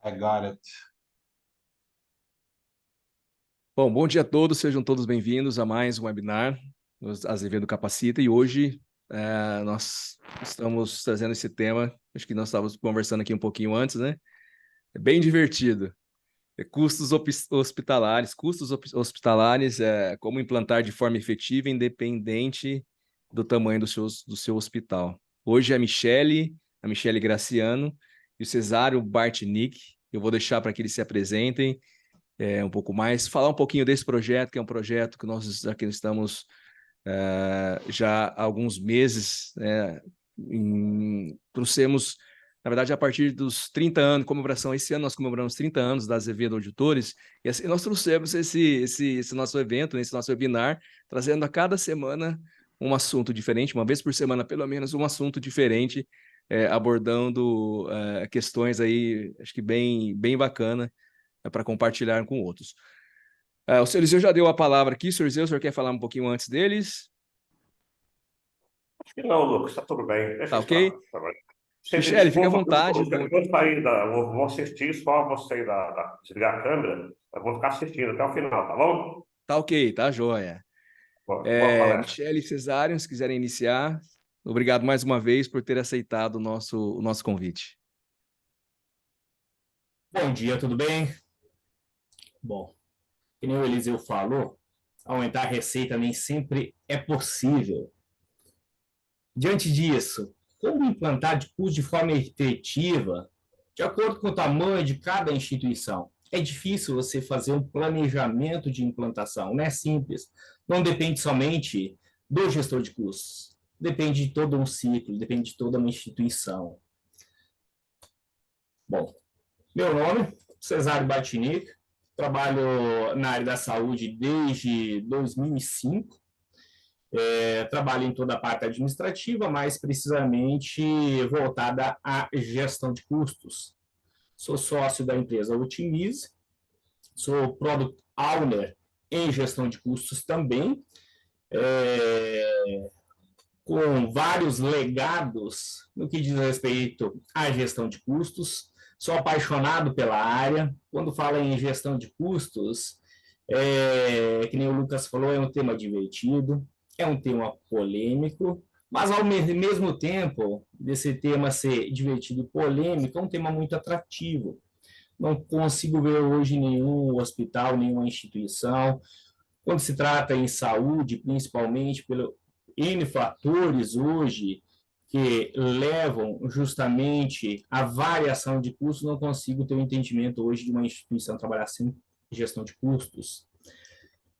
I got it. Bom, bom dia a todos, sejam todos bem-vindos a mais um webinar do Azevedo Capacita, e hoje nós estamos trazendo esse tema, acho que nós estávamos conversando aqui um pouquinho antes, né? É bem divertido. Custos hospitalares, como implantar de forma efetiva, independente do tamanho do seu hospital. Hoje a Michele Graciano e o Cesário Bartnick, eu vou deixar para que eles se apresentem um pouco mais, falar um pouquinho desse projeto, que é um projeto que nós aqui estamos já há alguns meses, trouxemos, na verdade, a partir dos 30 anos, comemoração, esse ano nós comemoramos 30 anos da Azevedo Auditores, e assim nós trouxemos esse nosso evento, esse nosso webinar, trazendo a cada semana um assunto diferente, uma vez por semana, pelo menos, um assunto diferente, abordando questões aí, acho que bem bacana, para compartilhar com outros. O senhor Eliseu já deu a palavra aqui, senhor Eliseu, o senhor quer falar um pouquinho antes deles? Acho que não, Lucas, está tudo bem. Deixa Tá eu ok? falar. Michele, fica à vontade. Eu vou sair vou assistir, só vou sair desligar a câmera, eu vou ficar assistindo até o final, tá bom? Tá ok, tá joia. Boa palestra. Michele e Cesário, se quiserem iniciar, obrigado mais uma vez por ter aceitado o nosso convite. Bom dia, tudo bem? Bom, que nem o Eliseu falou, aumentar a receita nem sempre é possível. Diante disso, como implantar de custo de forma efetiva, de acordo com o tamanho de cada instituição? É difícil você fazer um planejamento de implantação, não é simples. Não depende somente do gestor de custos, depende de todo um ciclo, depende de toda uma instituição. Bom, meu nome, Cesário Bartnick, trabalho na área da saúde desde 2005, trabalho em toda a parte administrativa, mais precisamente voltada à gestão de custos. Sou sócio da empresa Otimize, sou Product Owner em gestão de custos também, com vários legados no que diz respeito à gestão de custos. Sou apaixonado pela área. Quando fala em gestão de custos, que nem o Lucas falou, é um tema divertido, é um tema polêmico, mas ao mesmo tempo desse tema ser divertido e polêmico, é um tema muito atrativo. Não consigo ver hoje nenhum hospital, nenhuma instituição, quando se trata em saúde, principalmente pelo N fatores hoje que levam justamente à variação de custos, não consigo ter um entendimento hoje de uma instituição trabalhar sem gestão de custos.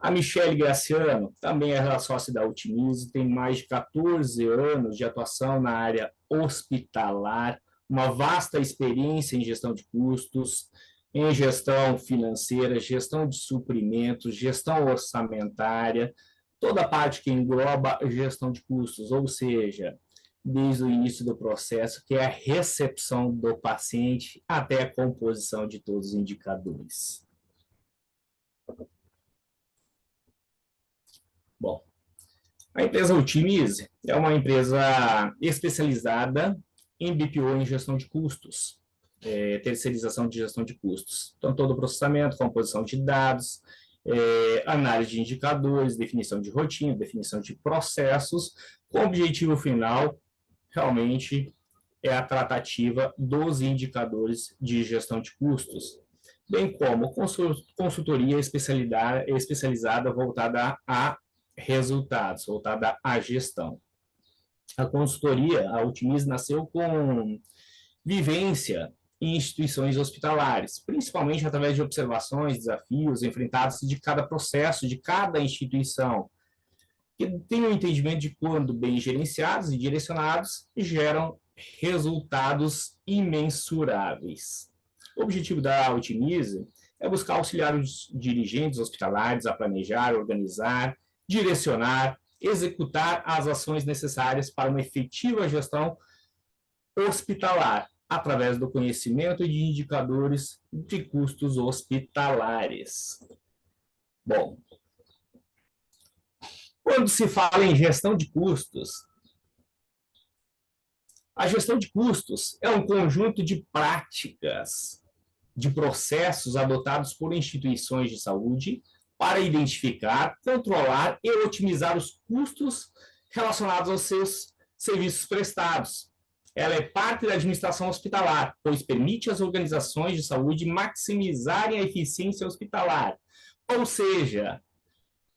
A Michele Graciano também é sócia da Otimize, tem mais de 14 anos de atuação na área hospitalar, uma vasta experiência em gestão de custos, em gestão financeira, gestão de suprimentos, gestão orçamentária, toda a parte que engloba gestão de custos, ou seja, desde o início do processo, que é a recepção do paciente até a composição de todos os indicadores. Bom, a empresa Otimize é uma empresa especializada em BPO, em gestão de custos, terceirização de gestão de custos. Então, todo o processamento, composição de dados, análise de indicadores, definição de rotina, definição de processos, com o objetivo final, realmente, é a tratativa dos indicadores de gestão de custos, bem como consultoria especializada voltada a resultados, voltada à gestão. A consultoria, a Otimize, nasceu com vivência em instituições hospitalares, principalmente através de observações, desafios enfrentados de cada processo, de cada instituição, que tem um entendimento de quando bem gerenciados e direcionados geram resultados imensuráveis. O objetivo da Otimize é buscar auxiliar os dirigentes hospitalares a planejar, organizar, direcionar, executar as ações necessárias para uma efetiva gestão hospitalar, através do conhecimento de indicadores de custos hospitalares. Bom, quando se fala em gestão de custos, a gestão de custos é um conjunto de práticas de processos adotados por instituições de saúde para identificar, controlar e otimizar os custos relacionados aos seus serviços prestados. Ela é parte da administração hospitalar, pois permite às organizações de saúde maximizarem a eficiência hospitalar. Ou seja,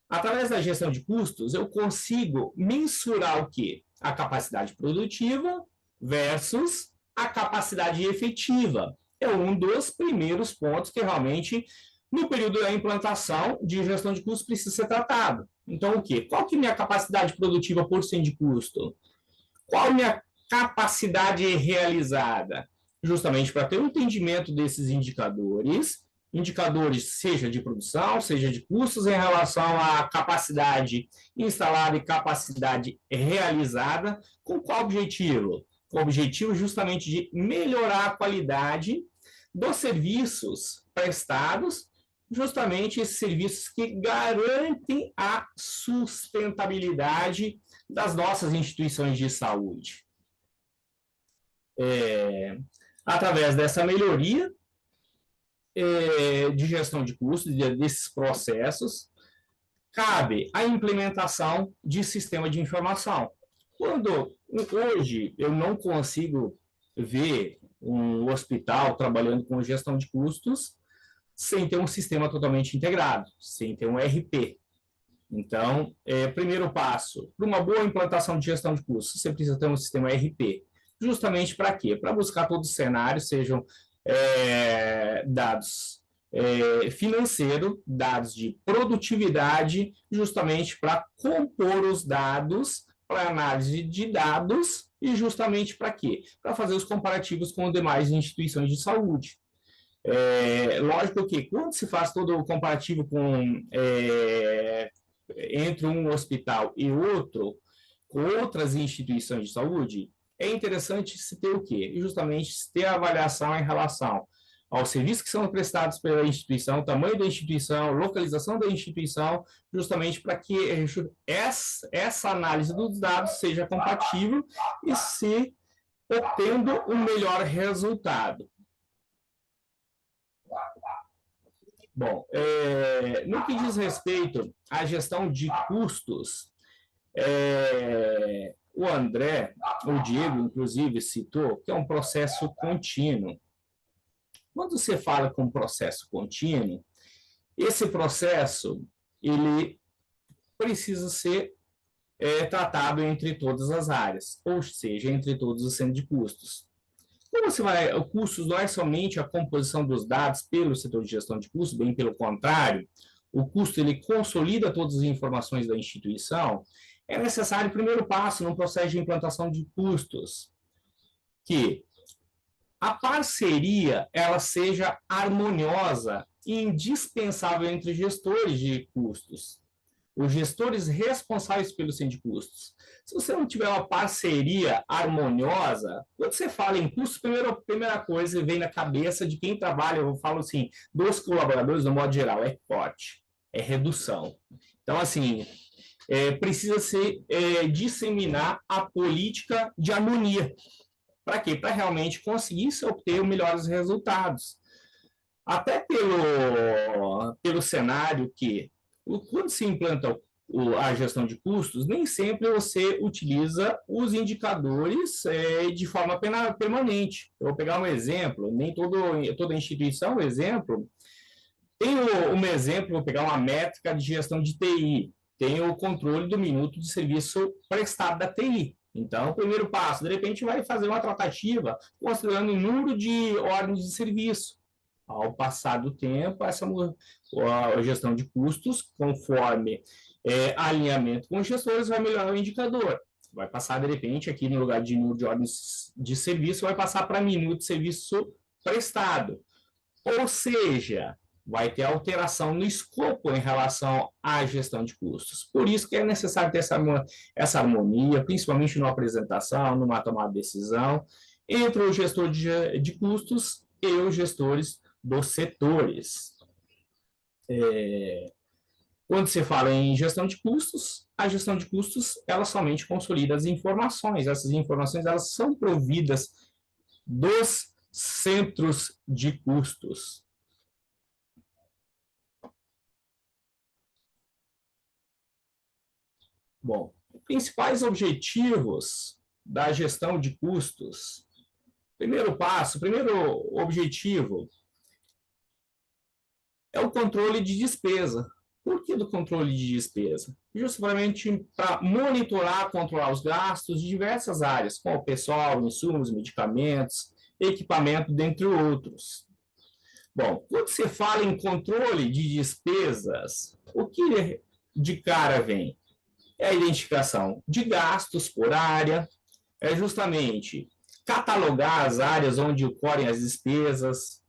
através da gestão de custos, eu consigo mensurar o quê? A capacidade produtiva versus a capacidade efetiva. É um dos primeiros pontos que realmente, no período da implantação de gestão de custos, precisa ser tratado. Então, o quê? Qual que é a minha capacidade produtiva por cento de custo? Qual a minha capacidade realizada? Justamente para ter um entendimento desses indicadores seja de produção, seja de custos, em relação à capacidade instalada e capacidade realizada, com qual objetivo? Com o objetivo justamente de melhorar a qualidade dos serviços prestados, justamente esses serviços que garantem a sustentabilidade das nossas instituições de saúde. Através dessa melhoria de gestão de custos, desses processos, cabe a implementação de sistema de informação. Quando hoje eu não consigo ver um hospital trabalhando com gestão de custos sem ter um sistema totalmente integrado, sem ter um ERP. Então, primeiro passo, para uma boa implantação de gestão de custos, você precisa ter um sistema ERP. Justamente para quê? Para buscar todos os cenários, sejam dados financeiros, dados de produtividade, justamente para compor os dados, para análise de dados, e justamente para quê? Para fazer os comparativos com demais instituições de saúde. Lógico que quando se faz todo o comparativo entre um hospital e outro, com outras instituições de saúde, é interessante se ter o quê? Justamente se ter a avaliação em relação aos serviços que são prestados pela instituição, tamanho da instituição, localização da instituição, justamente para que essa análise dos dados seja compatível e se obtendo um melhor resultado. Bom, no que diz respeito à gestão de custos, o André, o Diego, inclusive, citou que é um processo contínuo. Quando você fala com processo contínuo, esse processo ele precisa ser tratado entre todas as áreas, ou seja, entre todos os centros de custos. Como o custos não é somente a composição dos dados pelo setor de gestão de custos, bem pelo contrário, o custo ele consolida todas as informações da instituição, é necessário o primeiro passo no processo de implantação de custos, que a parceria ela seja harmoniosa e indispensável entre gestores de custos, os gestores responsáveis pelo centro de custos. Se você não tiver uma parceria harmoniosa, quando você fala em custos, a primeira coisa que vem na cabeça de quem trabalha, eu falo assim, dos colaboradores, no modo geral, é corte, é redução. Então, assim, precisa se disseminar a política de harmonia. Para quê? Para realmente conseguir se obter os melhores resultados. Até pelo cenário que, quando se implanta a gestão de custos, nem sempre você utiliza os indicadores de forma permanente. Eu vou pegar um exemplo, nem toda instituição, exemplo, tem um exemplo, vou pegar uma métrica de gestão de TI, tem o controle do minuto de serviço prestado da TI. Então, o primeiro passo, de repente, vai fazer uma tratativa considerando o número de ordens de serviço. Ao passar do tempo, a gestão de custos, conforme alinhamento com os gestores, vai melhorar o indicador. Vai passar, de repente, aqui no lugar de número de ordens de serviço, vai passar para minuto de serviço prestado. Ou seja, vai ter alteração no escopo em relação à gestão de custos. Por isso que é necessário ter essa harmonia, principalmente numa apresentação, numa tomada de decisão, entre o gestor de custos e os gestores dos setores. Quando se fala em gestão de custos, a gestão de custos, ela somente consolida as informações. Essas informações, elas são providas dos centros de custos. Bom, principais objetivos da gestão de custos. Primeiro passo, primeiro objetivo é o controle de despesa. Por que do controle de despesa? Justamente para monitorar, controlar os gastos de diversas áreas, como pessoal, insumos, medicamentos, equipamento, dentre outros. Bom, quando você fala em controle de despesas, o que de cara vem? É a identificação de gastos por área, é justamente catalogar as áreas onde ocorrem as despesas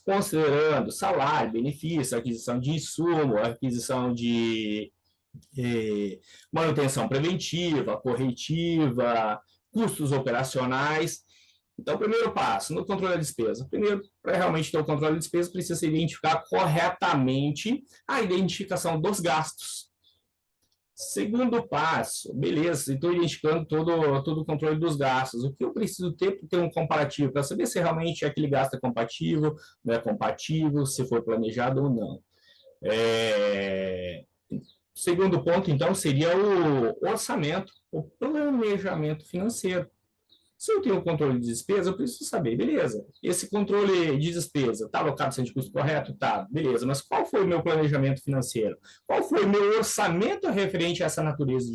considerando salário, benefício, aquisição de insumo, aquisição de manutenção preventiva, corretiva, custos operacionais. Então, primeiro passo, no controle da despesa. Primeiro, para realmente ter o controle da despesa, precisa se identificar corretamente a identificação dos gastos. Segundo passo, beleza, estou identificando todo o controle dos gastos. O que eu preciso ter para ter um comparativo, para saber se realmente aquele gasto é compatível, não é compatível, se foi planejado ou não. Segundo ponto, então, seria o orçamento, o planejamento financeiro. Se eu tenho o controle de despesa, eu preciso saber, beleza, esse controle de despesa está alocado sem custo correto? Tá, beleza, mas qual foi o meu planejamento financeiro? Qual foi o meu orçamento referente a essa natureza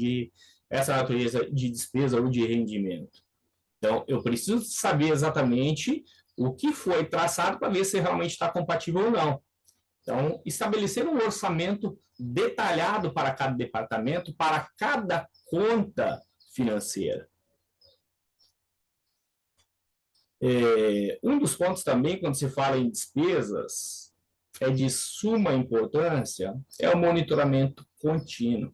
de despesa ou de rendimento? Então, eu preciso saber exatamente o que foi traçado para ver se realmente está compatível ou não. Então, estabelecer um orçamento detalhado para cada departamento, para cada conta financeira. Um dos pontos também, quando se fala em despesas, é de suma importância, é o monitoramento contínuo.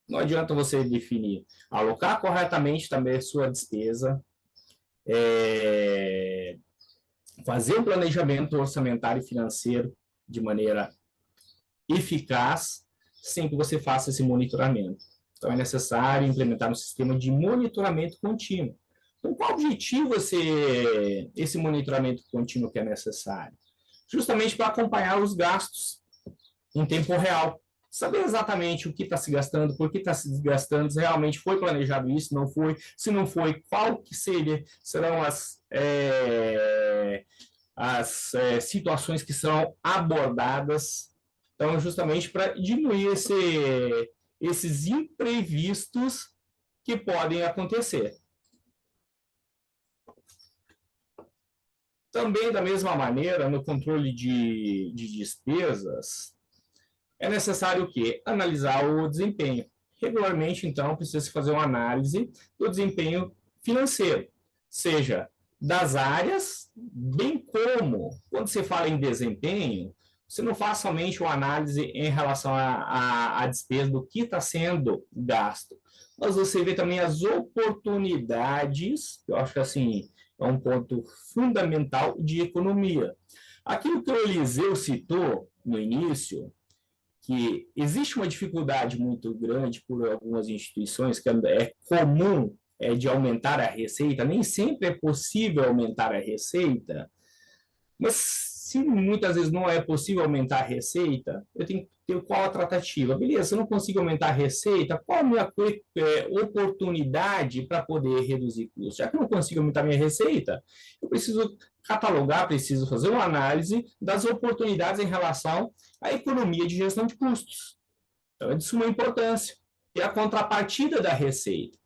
Não adianta você definir, alocar corretamente também a sua despesa, fazer um planejamento orçamentário e financeiro de maneira eficaz, sem que você faça esse monitoramento. Então, é necessário implementar um sistema de monitoramento contínuo. Então, qual o objetivo esse monitoramento contínuo que é necessário? Justamente para acompanhar os gastos em tempo real. Saber exatamente o que está se gastando, por que está se gastando, se realmente foi planejado isso, não foi, se não foi, qual que serão as situações que serão abordadas. Então, justamente para diminuir esses imprevistos que podem acontecer. Também, da mesma maneira, no controle de despesas, é necessário o quê? Analisar o desempenho. Regularmente, então, precisa-se fazer uma análise do desempenho financeiro, seja das áreas, bem como, quando você fala em desempenho, você não faz somente uma análise em relação à despesa do que está sendo gasto, mas você vê também as oportunidades, eu acho que assim, é um ponto fundamental de economia. Aquilo que o Eliseu citou no início, que existe uma dificuldade muito grande por algumas instituições, que é comum de aumentar a receita, nem sempre é possível aumentar a receita, mas se muitas vezes não é possível aumentar a receita, eu tenho que ter qual a tratativa? Beleza, se eu não consigo aumentar a receita, qual a minha oportunidade para poder reduzir custos? Já que eu não consigo aumentar a minha receita, eu preciso catalogar, preciso fazer uma análise das oportunidades em relação à economia de gestão de custos. Então, é de suma importância. E a contrapartida da receita.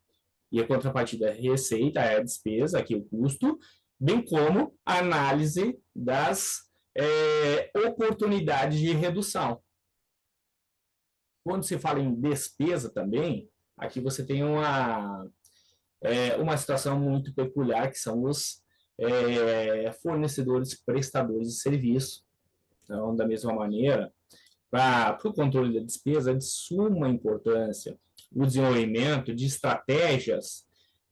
E a contrapartida da receita é a despesa, aqui o custo, bem como a análise das oportunidades de redução. Quando se fala em despesa também, aqui você tem uma situação muito peculiar, que são os fornecedores prestadores de serviço. Então, da mesma maneira, para o controle da despesa, é de suma importância o desenvolvimento de estratégias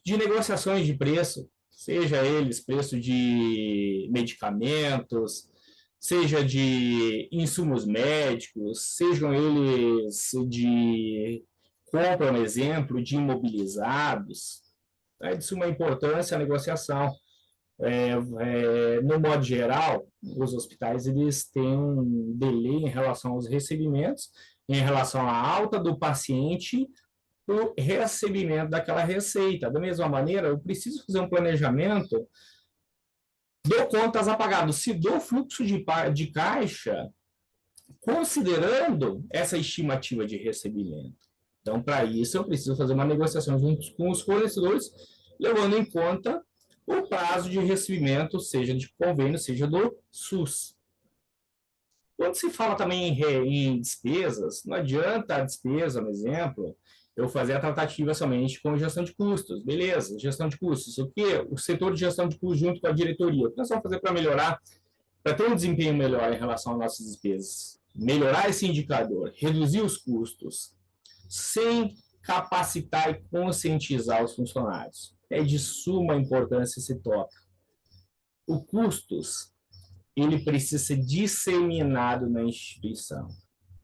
de negociações de preço, seja eles preço de medicamentos, seja de insumos médicos, sejam eles de compra, um exemplo, de imobilizados. É de suma importância a negociação. No modo geral, os hospitais eles têm um delay em relação aos recebimentos, em relação à alta do paciente, o recebimento daquela receita. Da mesma maneira, eu preciso fazer um planejamento do contas a pagar, se do fluxo de caixa, considerando essa estimativa de recebimento. Então, para isso, eu preciso fazer uma negociação junto com os fornecedores, levando em conta o prazo de recebimento, seja de convênio, seja do SUS. Quando se fala também em despesas, não adianta a despesa, por exemplo, eu fazer a tratativa somente com gestão de custos. Beleza, gestão de custos. O que? O setor de gestão de custos junto com a diretoria. O que nós vamos fazer para melhorar, para ter um desempenho melhor em relação às nossas despesas? Melhorar esse indicador, reduzir os custos, sem capacitar e conscientizar os funcionários. É de suma importância esse tópico. O custos, ele precisa ser disseminado na instituição.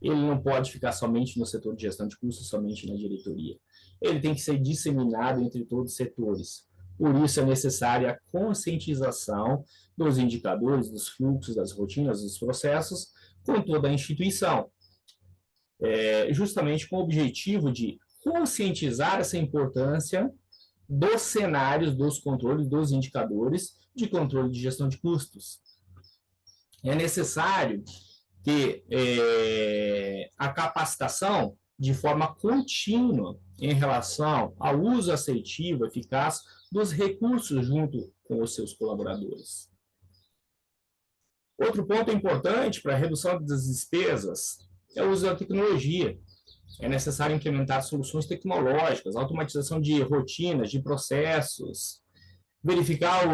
Ele não pode ficar somente no setor de gestão de custos, somente na diretoria. Ele tem que ser disseminado entre todos os setores. Por isso é necessária a conscientização dos indicadores, dos fluxos, das rotinas, dos processos, com toda a instituição. Justamente com o objetivo de conscientizar essa importância dos cenários, dos controles, dos indicadores de controle de gestão de custos. É necessário ter a capacitação de forma contínua em relação ao uso assertivo, eficaz dos recursos junto com os seus colaboradores. Outro ponto importante para a redução das despesas é o uso da tecnologia. É necessário implementar soluções tecnológicas, automatização de rotinas, de processos, verificar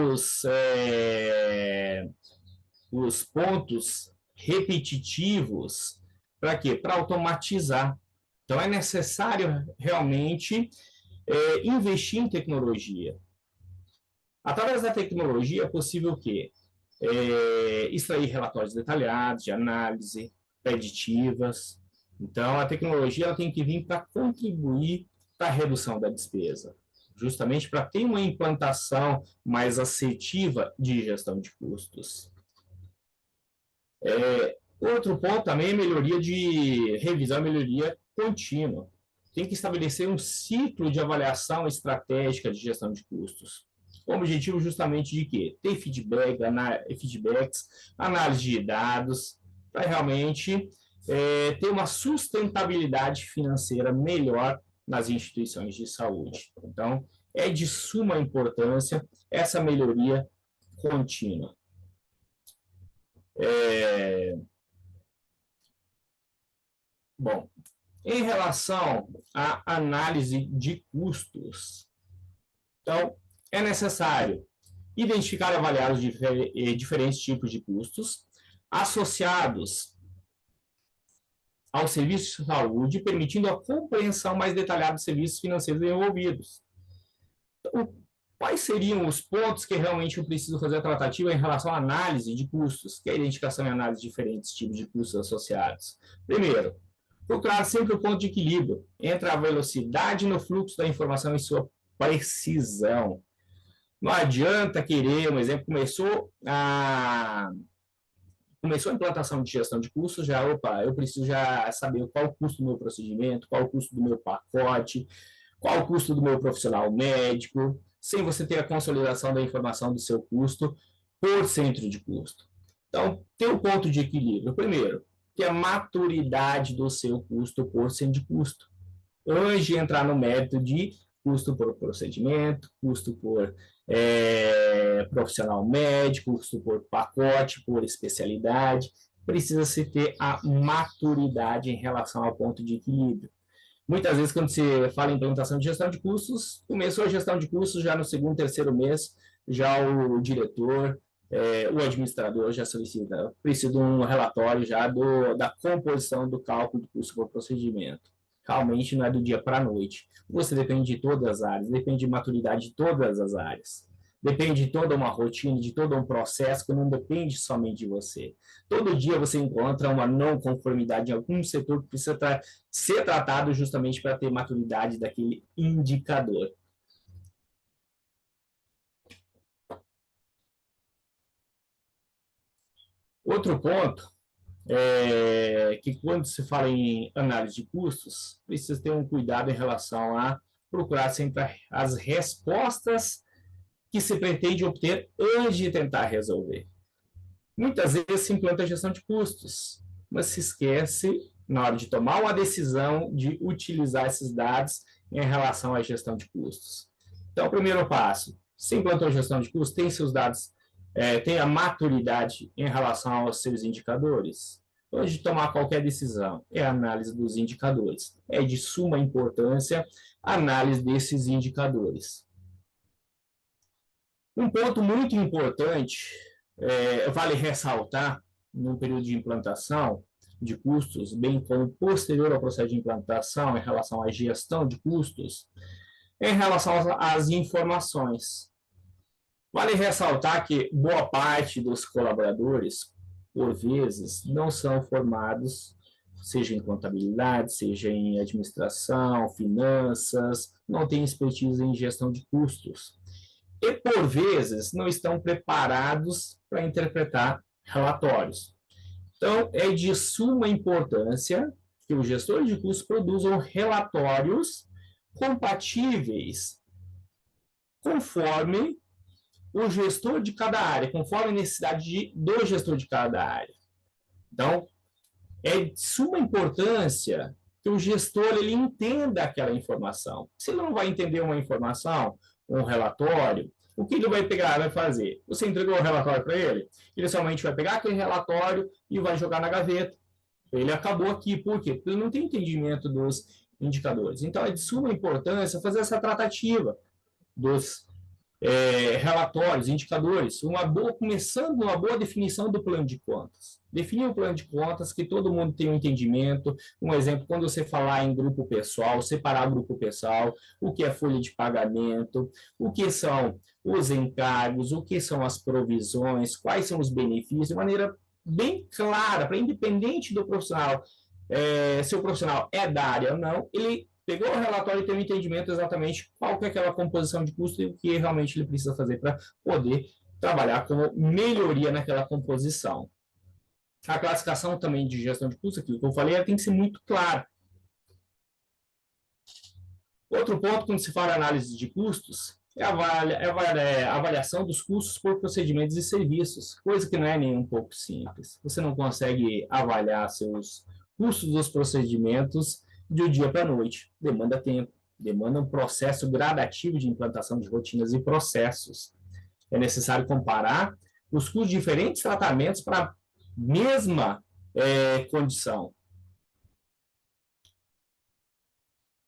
os pontos repetitivos. Para quê? Para automatizar. Então, é necessário realmente investir em tecnologia. Através da tecnologia é possível o quê? Extrair relatórios detalhados, de análise, preditivas. Então, a tecnologia ela tem que vir para contribuir para a redução da despesa, justamente para ter uma implantação mais assertiva de gestão de custos. Outro ponto também é melhoria de revisão, melhoria contínua. Tem que estabelecer um ciclo de avaliação estratégica de gestão de custos. Com o objetivo justamente de quê? Ter feedbacks, análise de dados, para realmente ter uma sustentabilidade financeira melhor nas instituições de saúde. Então, é de suma importância essa melhoria contínua. Bom, em relação à análise de custos, então, é necessário identificar e avaliar os diferentes tipos de custos associados ao serviço de saúde, permitindo a compreensão mais detalhada dos serviços financeiros envolvidos. Então, quais seriam os pontos que realmente eu preciso fazer a tratativa em relação à análise de custos, que é a identificação e análise de diferentes tipos de custos associados? Primeiro, procurar sempre o ponto de equilíbrio entre a velocidade no fluxo da informação e sua precisão. Não adianta querer, um exemplo, começou a implantação de gestão de custos, eu preciso já saber qual o custo do meu procedimento, qual o custo do meu pacote, qual o custo do meu profissional médico, sem você ter a consolidação da informação do seu custo por centro de custo. Então, ter um ponto de equilíbrio. Primeiro, ter a maturidade do seu custo por centro de custo. Antes de entrar no mérito de custo por procedimento, custo por profissional médico, custo por pacote, por especialidade, precisa-se ter a maturidade em relação ao ponto de equilíbrio. Muitas vezes, quando se fala em implementação de gestão de custos, começou a gestão de custos, já no segundo, terceiro mês, já o diretor, o administrador já solicita, precisa de um relatório já da composição do cálculo do custo por procedimento. Realmente não é do dia para a noite. Você depende de todas as áreas, depende de maturidade de todas as áreas. Depende de toda uma rotina, de todo um processo que não depende somente de você. Todo dia você encontra uma não conformidade em algum setor que precisa ser tratado justamente para ter maturidade daquele indicador. Outro ponto é que quando se fala em análise de custos, precisa ter um cuidado em relação a procurar sempre as respostas que se pretende obter antes de tentar resolver. Muitas vezes se implanta a gestão de custos, mas se esquece, na hora de tomar uma decisão, de utilizar esses dados em relação à gestão de custos. Então, o primeiro passo, se implantou a gestão de custos, tem seus dados, tem a maturidade em relação aos seus indicadores. Antes de tomar qualquer decisão, é a análise dos indicadores. É de suma importância a análise desses indicadores. Um ponto muito importante, vale ressaltar, no período de implantação de custos, bem como posterior ao processo de implantação, em relação à gestão de custos, em relação às informações. Vale ressaltar que boa parte dos colaboradores, por vezes, não são formados, seja em contabilidade, seja em administração, finanças, não têm expertise em gestão de custos. E, por vezes, não estão preparados para interpretar relatórios. Então, é de suma importância que os gestores de custos produzam relatórios compatíveis conforme o gestor de cada área, conforme a necessidade do gestor de cada área. Então, é de suma importância que o gestor ele entenda aquela informação. Se ele não vai entender uma informação, um relatório, o que ele vai pegar, vai fazer? Você entregou o relatório para ele? Ele somente vai pegar aquele relatório e vai jogar na gaveta. Ele acabou aqui. Por quê? Porque ele não tem entendimento dos indicadores. Então, é de suma importância fazer essa tratativa dos relatórios, indicadores, começando uma boa definição do plano de contas. Definir um plano de contas que todo mundo tenha um entendimento. Um exemplo, quando você falar em grupo pessoal, separar grupo pessoal, o que é folha de pagamento, o que são os encargos, o que são as provisões, quais são os benefícios, de maneira bem clara, para independente do profissional, se o profissional é da área ou não, ele pegou o relatório e tem um entendimento exatamente qual que é aquela composição de custo e o que realmente ele precisa fazer para poder trabalhar como melhoria naquela composição. A classificação também de gestão de custos, aquilo que eu falei, ela tem que ser muito clara. Outro ponto, quando se fala em análise de custos, é a avaliação dos custos por procedimentos e serviços, coisa que não é nem um pouco simples. Você não consegue avaliar seus custos dos procedimentos de um dia para a noite. Demanda tempo, demanda um processo gradativo de implantação de rotinas e processos. É necessário comparar os custos de diferentes tratamentos para a mesma condição.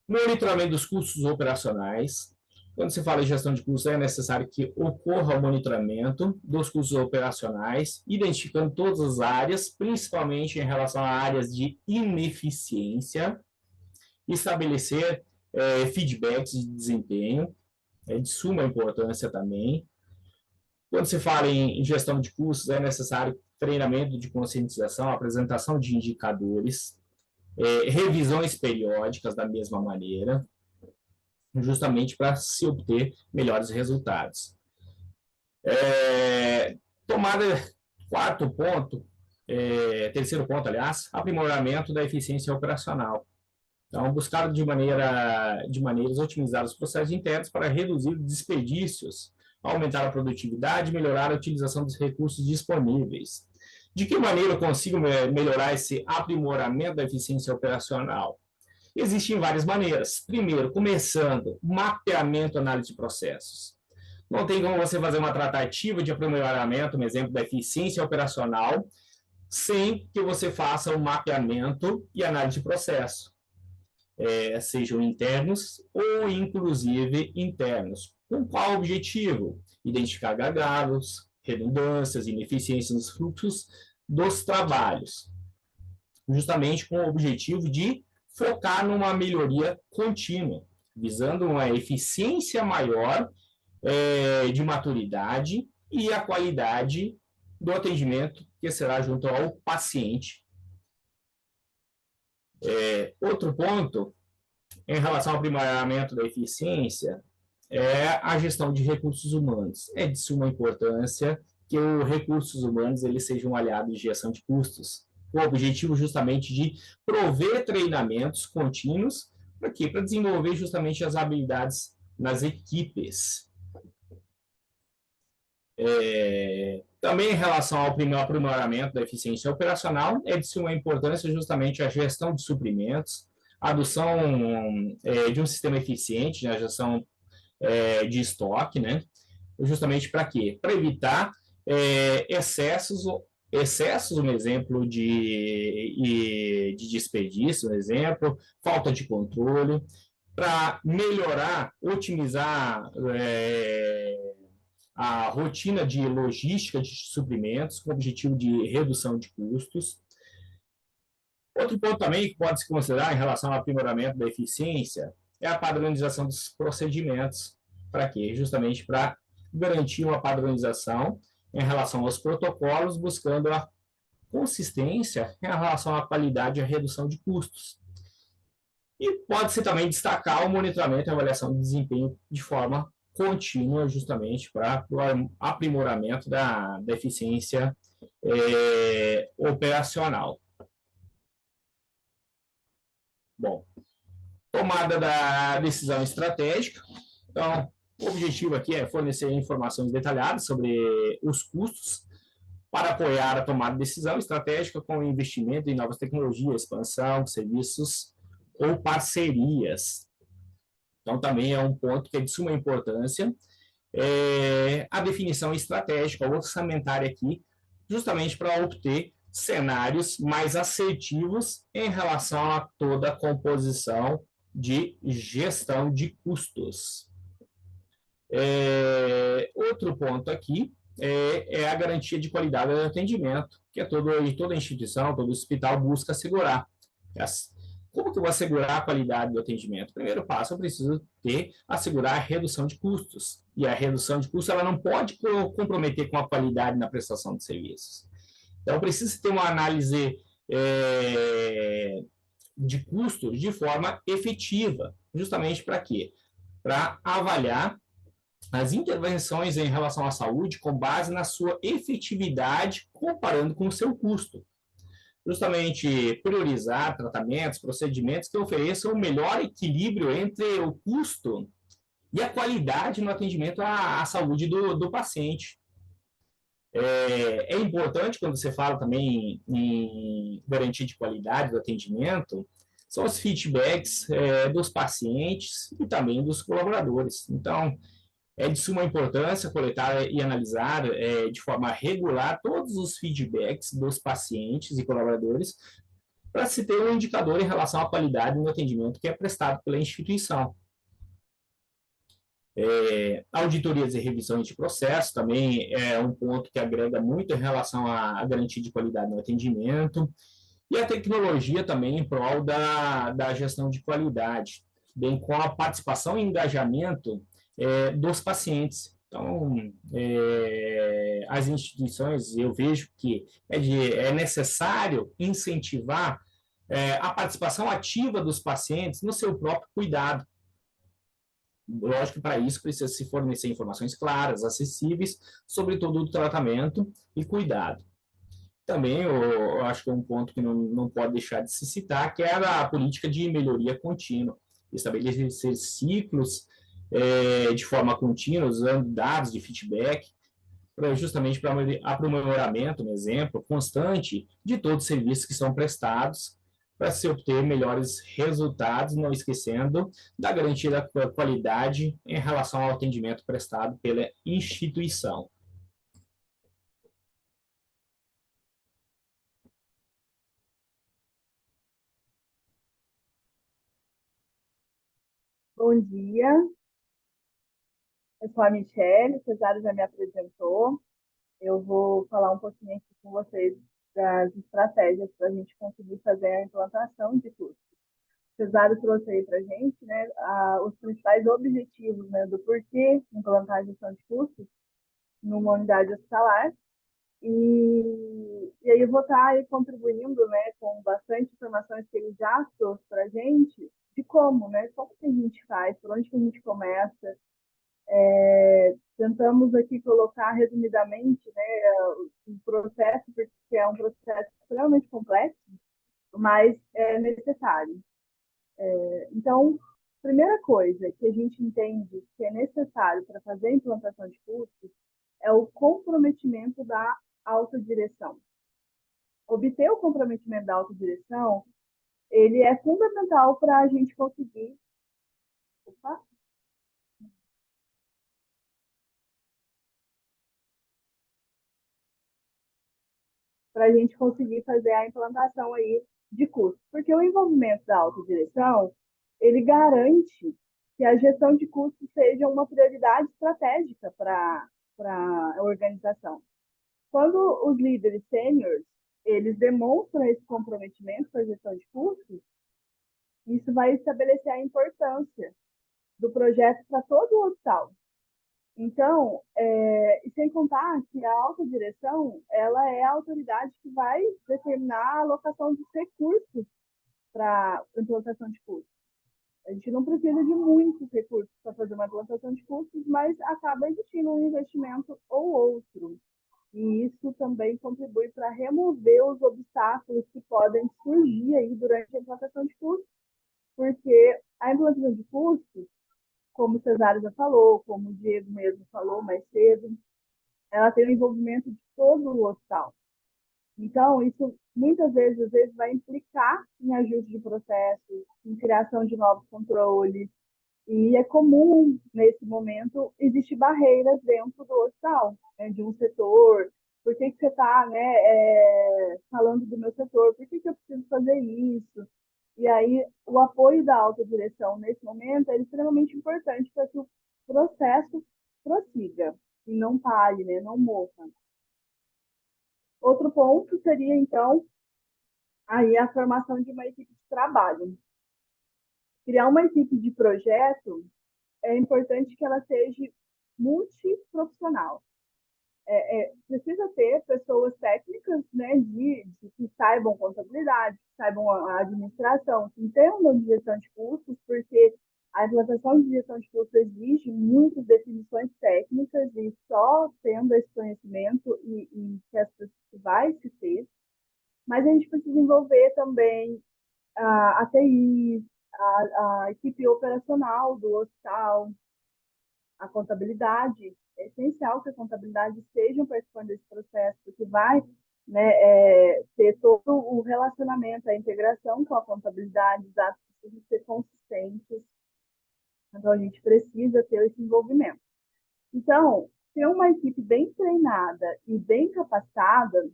Monitoramento dos custos operacionais. Quando se fala em gestão de custos, é necessário que ocorra o monitoramento dos custos operacionais, identificando todas as áreas, principalmente em relação a áreas de ineficiência, estabelecer feedbacks de desempenho, é de suma importância também. Quando se fala em gestão de custos, é necessário treinamento de conscientização, apresentação de indicadores, revisões periódicas da mesma maneira, justamente para se obter melhores resultados. Terceiro ponto, aliás, aprimoramento da eficiência operacional. Então, buscar de maneiras otimizar os processos internos para reduzir desperdícios, aumentar a produtividade e melhorar a utilização dos recursos disponíveis. De que maneira eu consigo melhorar esse aprimoramento da eficiência operacional? Existem várias maneiras. Primeiro, começando, mapeamento, análise de processos. Não tem como você fazer uma tratativa de aprimoramento, um exemplo da eficiência operacional, sem que você faça um mapeamento e análise de processo. Sejam internos ou, inclusive, internos. Com qual objetivo? Identificar gargalos, redundâncias, ineficiências nos fluxos dos trabalhos. Justamente com o objetivo de focar numa melhoria contínua, visando uma eficiência maior de maturidade e a qualidade do atendimento que será junto ao paciente. Outro ponto, em relação ao aprimoramento da eficiência, é a gestão de recursos humanos. É de suma importância que os recursos humanos eles sejam um aliado de gestão de custos, com o objetivo justamente de prover treinamentos contínuos para quê? Para desenvolver justamente as habilidades nas equipes. Também em relação ao aprimoramento da eficiência operacional, é de suma importância justamente a gestão de suprimentos, a adoção de um sistema eficiente na gestão de estoque, né? Justamente para quê? Para evitar excessos, um exemplo de desperdício, um exemplo, falta de controle, para melhorar, otimizar a rotina de logística de suprimentos, com o objetivo de redução de custos. Outro ponto também que pode se considerar em relação ao aprimoramento da eficiência é a padronização dos procedimentos. Para quê? Justamente para garantir uma padronização em relação aos protocolos, buscando a consistência em relação à qualidade e à redução de custos. E pode-se também destacar o monitoramento e avaliação do desempenho de forma contínua, justamente para o aprimoramento da eficiência operacional. Bom, tomada da decisão estratégica. Então, o objetivo aqui é fornecer informações detalhadas sobre os custos para apoiar a tomada de decisão estratégica com investimento em novas tecnologias, expansão, serviços ou parcerias. Então, também é um ponto que é de suma importância. A definição estratégica orçamentária aqui, justamente para obter cenários mais assertivos em relação a toda a composição de gestão de custos. Outro ponto aqui é a garantia de qualidade do atendimento, que toda instituição, todo hospital busca assegurar. Como que eu vou assegurar a qualidade do atendimento? Primeiro passo, eu preciso assegurar a redução de custos. E a redução de custos ela não pode comprometer com a qualidade na prestação de serviços. Então, precisa ter uma análise de custos de forma efetiva. Justamente para quê? Para avaliar as intervenções em relação à saúde com base na sua efetividade comparando com o seu custo. Justamente priorizar tratamentos, procedimentos que ofereçam o melhor equilíbrio entre o custo e a qualidade no atendimento à saúde do paciente. É importante, quando você fala também em garantia de qualidade do atendimento, são os feedbacks dos pacientes e também dos colaboradores. Então, é de suma importância coletar e analisar de forma regular todos os feedbacks dos pacientes e colaboradores para se ter um indicador em relação à qualidade do atendimento que é prestado pela instituição. Auditorias e revisões de processo também é um ponto que agrega muito em relação à garantia de qualidade no atendimento, e a tecnologia também em prol da gestão de qualidade, bem com a participação e engajamento dos pacientes. Então, as instituições, eu vejo que é necessário incentivar a participação ativa dos pacientes no seu próprio cuidado. Lógico que para isso precisa se fornecer informações claras, acessíveis, sobre todo o tratamento e cuidado. Também eu acho que é um ponto que não pode deixar de se citar, que é a política de melhoria contínua. Estabelecer ciclos de forma contínua, usando dados de feedback, justamente para aprimoramento, um exemplo, constante de todos os serviços que são prestados, para se obter melhores resultados, não esquecendo da garantia da qualidade em relação ao atendimento prestado pela instituição. Bom dia, eu sou a Michelle, o Cesário já me apresentou. Eu vou falar um pouquinho aqui com vocês das estratégias para a gente conseguir fazer a implantação de custos. O Cesário trouxe aí para a gente, né, os principais objetivos, né, do porquê implantar a gestão de custos numa unidade hospitalar. E aí eu vou estar aí contribuindo, né, com bastante informações que ele já trouxe para a gente, de como, né, como que a gente faz, por onde que a gente começa, Tentamos aqui colocar resumidamente, né, o processo, porque é um processo extremamente complexo, mas é necessário. Então, primeira coisa que a gente entende que é necessário para fazer a implantação de custos é o comprometimento da autodireção. Obter o comprometimento da autodireção, ele é fundamental para a gente conseguir... Opa, para a gente conseguir fazer a implantação aí de custos. Porque o envolvimento da autodireção, ele garante que a gestão de custos seja uma prioridade estratégica para a organização. Quando os líderes sêniores, eles demonstram esse comprometimento com a gestão de custos, isso vai estabelecer a importância do projeto para todo o hospital. Então, e sem contar que a autodireção, ela é a autoridade que vai determinar a alocação dos recursos para a implantação de custos. A gente não precisa de muitos recursos para fazer uma implantação de custos, mas acaba existindo um investimento ou outro. E isso também contribui para remover os obstáculos que podem surgir aí durante a implantação de custos, porque a implantação de custos, como o Cesário já falou, como o Diego mesmo falou mais cedo, ela tem o envolvimento de todo o hospital. Então, isso muitas vezes, às vezes, vai implicar em ajuste de processos, em criação de novos controles, e é comum, nesse momento, existir barreiras dentro do hospital, né, de um setor. Por que você está, né, falando do meu setor? Por que eu preciso fazer isso? E aí, o apoio da alta direção, nesse momento, é extremamente importante para que o processo prossiga e não pare, né, não morra. Outro ponto seria, então, aí a formação de uma equipe de trabalho. Criar uma equipe de projeto é importante que ela seja multiprofissional. Precisa ter pessoas técnicas, né, que saibam contabilidade, que saibam a administração, que entendam de gestão de custos, porque a implantação de gestão de custos exige muitas definições técnicas e só tendo esse conhecimento e que vai se ter. Mas a gente precisa envolver também a TI, a equipe operacional do hospital, a contabilidade. É essencial que a contabilidade esteja participando desse processo, porque vai, né, ter todo o relacionamento, a integração com a contabilidade, os dados precisam ser consistentes. Então, a gente precisa ter esse envolvimento. Então, ter uma equipe bem treinada e bem capacitada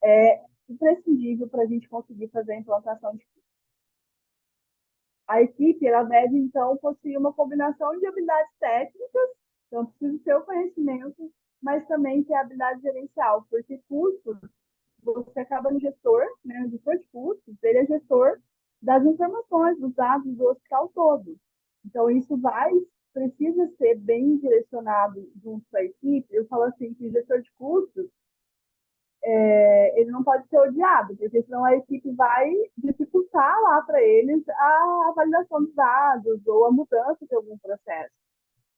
é imprescindível para a gente conseguir fazer a implantação de a equipe ela deve, então, possuir uma combinação de habilidades técnicas, então precisa ter o conhecimento, mas também ter a habilidade gerencial, porque custos, você acaba no gestor, né, o gestor de custos, ele é gestor das informações, dos dados do hospital todo. Então, isso precisa ser bem direcionado junto à equipe. Eu falo assim, que o gestor de custos, ele não pode ser odiado, porque senão a equipe vai dificultar lá para eles a validação dos dados ou a mudança de algum processo.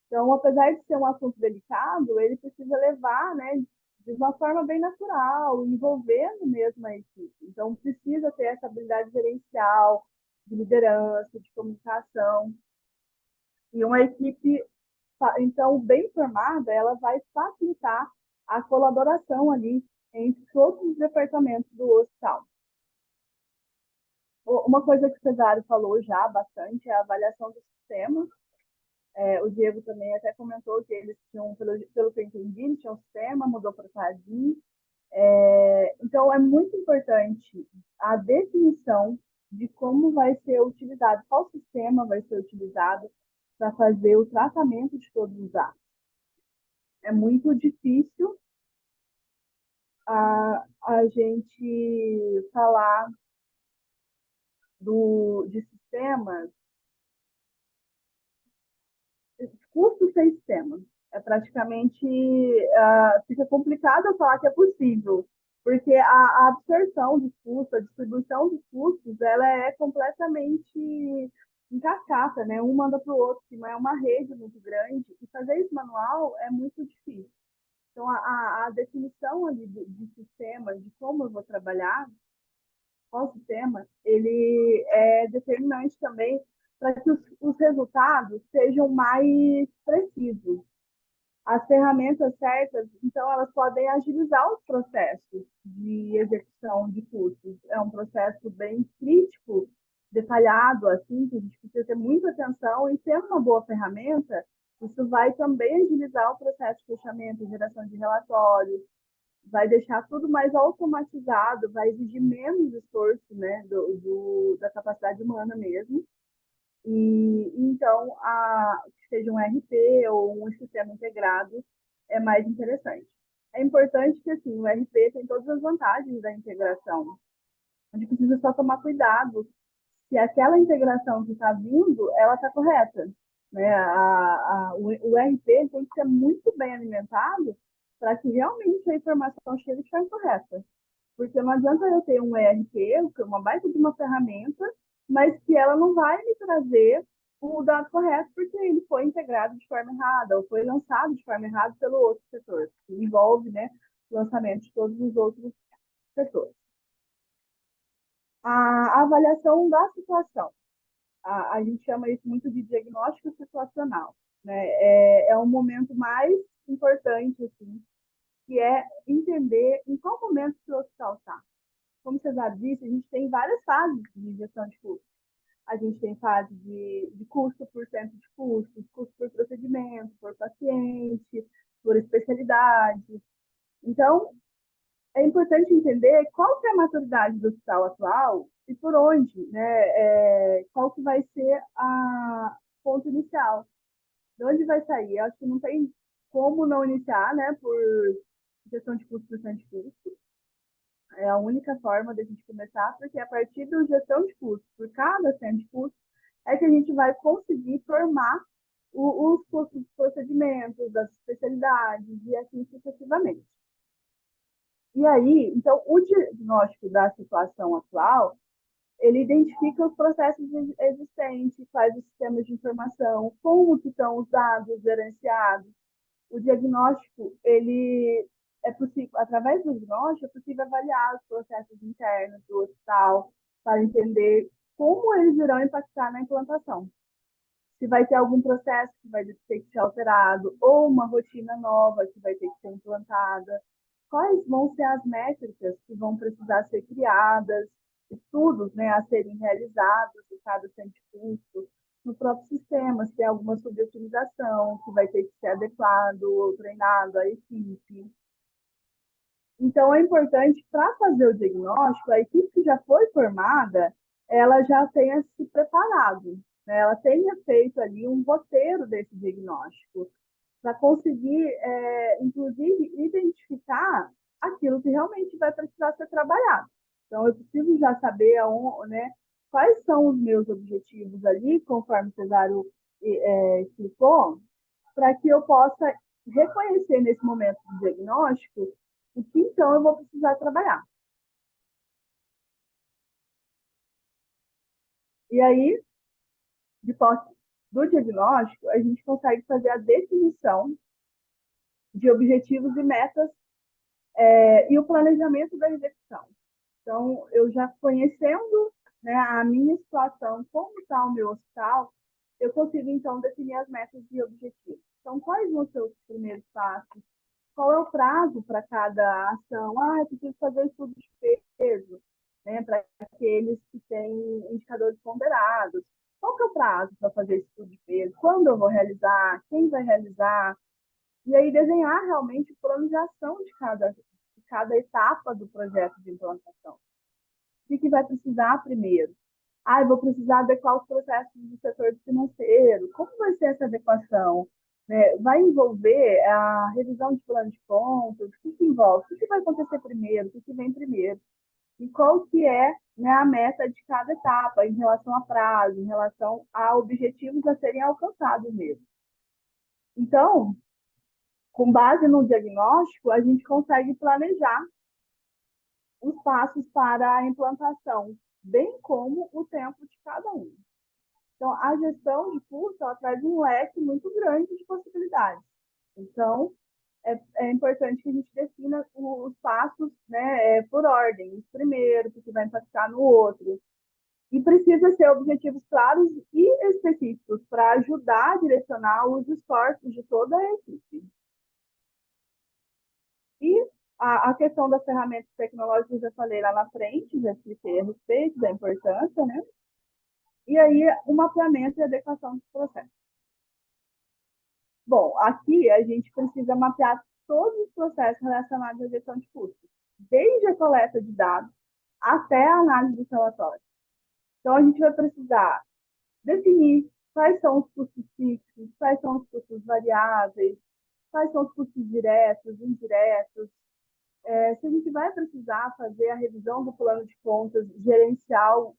Então, apesar de ser um assunto delicado, ele precisa levar, né, de uma forma bem natural, envolvendo mesmo a equipe. Então, precisa ter essa habilidade gerencial, de liderança, de comunicação. E uma equipe, então, bem formada, ela vai facilitar a colaboração ali entre todos os departamentos do hospital. Uma coisa que o Cesário falou já bastante é a avaliação do sistema. O Diego também até comentou que eles tinham, pelo que eu entendi, eles tinham um sistema, mudou para o Cadim. Então, é muito importante a definição de como vai ser utilizado, qual sistema vai ser utilizado para fazer o tratamento de todos os dados. É muito difícil a gente falar de sistemas, custo sem sistema. É praticamente, fica complicado eu falar que é possível, porque a absorção dos custos, a distribuição dos custos, ela é completamente em cascata, né? Um manda para o outro, que é uma rede muito grande, e fazer isso manual é muito difícil. Então, a definição ali de sistema, de como eu vou trabalhar, qual sistema, ele é determinante também para que os resultados sejam mais precisos. As ferramentas certas, então, elas podem agilizar os processos de execução de cursos. É um processo bem crítico, detalhado, assim, que a gente precisa ter muita atenção, e ter uma boa ferramenta, isso vai também agilizar o processo de fechamento, geração de relatórios, vai deixar tudo mais automatizado, vai exigir menos esforço, né, da capacidade humana mesmo. E então, que seja um RP ou um sistema integrado é mais interessante. É importante que assim, o RP tem todas as vantagens da integração. A gente precisa só tomar cuidado se aquela integração que está vindo, ela está correta. Né? O RP tem que ser muito bem alimentado para que realmente a informação chegue e esteja correta. Porque não adianta eu ter um ERP, uma baita de uma ferramenta, mas que ela não vai me trazer o dado correto, porque ele foi integrado de forma errada, ou foi lançado de forma errada pelo outro setor, que envolve, né, o lançamento de todos os outros setores. A avaliação da situação. A gente chama isso muito de diagnóstico situacional. Né? É um momento mais importante, assim, que é entender em qual momento que o hospital está. Como você já disse, a gente tem várias fases de gestão de custo. A gente tem fase de custo por centro de custos, custo por procedimento, por paciente, por especialidade. Então, é importante entender qual que é a maturidade do hospital atual e por onde, né? Qual que vai ser a ponto inicial. De onde vai sair? Eu acho que não tem como não iniciar, né? Por gestão de custo por centro de custo. É a única forma da gente começar, porque a partir da gestão de custos por cada centro de custo é que a gente vai conseguir formar os custos dos procedimentos, das especialidades e assim sucessivamente. E aí, então, o diagnóstico da situação atual, ele identifica os processos existentes, quais os sistemas de informação, como que estão os dados gerenciados. O diagnóstico, ele é possível, através do diagnóstico, é possível avaliar os processos internos do hospital para entender como eles irão impactar na implantação. Se vai ter algum processo que vai ter que ser alterado, ou uma rotina nova que vai ter que ser implantada, quais vão ser as métricas que vão precisar ser criadas, estudos, né, a serem realizados em cada centro de custo, no próprio sistema, se tem alguma subutilização que vai ter que ser adequado ou treinado à equipe. Então, é importante, para fazer o diagnóstico, a equipe que já foi formada, ela já tenha se preparado, né? Ela tenha feito ali um roteiro desse diagnóstico, para conseguir, inclusive, identificar aquilo que realmente vai precisar ser trabalhado. Então, eu preciso já saber né, quais são os meus objetivos ali, conforme o Cesário explicou, para que eu possa reconhecer nesse momento do diagnóstico o que então eu vou precisar trabalhar. E aí, de posse do diagnóstico, a gente consegue fazer a definição de objetivos e metas e o planejamento da execução. Então, eu já conhecendo, né, a minha situação, como está o meu hospital, eu consigo, então, definir as metas e objetivos. Então, quais vão ser os primeiros passos? Qual é o prazo para cada ação? Eu preciso fazer estudo de peso, né, para aqueles que têm indicadores ponderados. Qual que é o prazo para fazer esse estudo de peso? Quando eu vou realizar? Quem vai realizar? E aí desenhar realmente o plano de ação de cada etapa do projeto de implantação. O que vai precisar primeiro? Eu vou precisar adequar os processos do setor financeiro. Como vai ser essa adequação? Vai envolver a revisão de plano de contas? O que envolve? O que vai acontecer primeiro? O que vem primeiro? E qual que é, né, a meta de cada etapa em relação a prazo, em relação a objetivos a serem alcançados mesmo. Então, com base no diagnóstico, a gente consegue planejar os passos para a implantação, bem como o tempo de cada um. Então, a gestão de custo, ela traz um leque muito grande de possibilidades. Então, é importante que a gente defina os passos, né, por ordem. O primeiro, que vai impactar no outro. E precisa ser objetivos claros e específicos para ajudar a direcionar os esforços de toda a equipe. E a questão das ferramentas tecnológicas, eu já falei lá na frente, já expliquei a respeito da importância, né? E aí, o mapeamento e adequação dos processos. Bom, aqui a gente precisa mapear todos os processos relacionados à gestão de custos, desde a coleta de dados até a análise dos relatórios. Então, a gente vai precisar definir quais são os custos fixos, quais são os custos variáveis, quais são os custos diretos, indiretos. Se a gente vai precisar fazer a revisão do plano de contas gerencial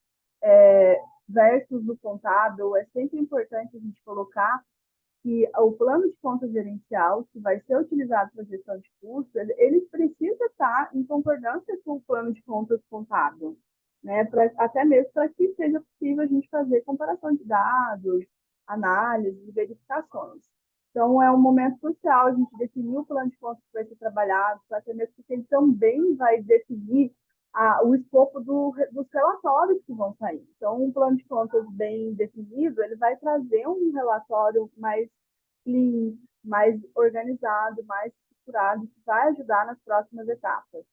versus do contábil, é sempre importante a gente colocar que o plano de contas gerencial, que vai ser utilizado para a gestão de custos, ele precisa estar em concordância com o plano de contas contábil, né? Até mesmo para que seja possível a gente fazer comparação de dados, análise, verificações. Então, é um momento crucial a gente definir o plano de contas que vai ser trabalhado, até mesmo porque ele também vai definir o escopo dos relatórios que vão sair. Então, um plano de contas bem definido, ele vai trazer um relatório mais clean, mais organizado, mais estruturado, que vai ajudar nas próximas etapas.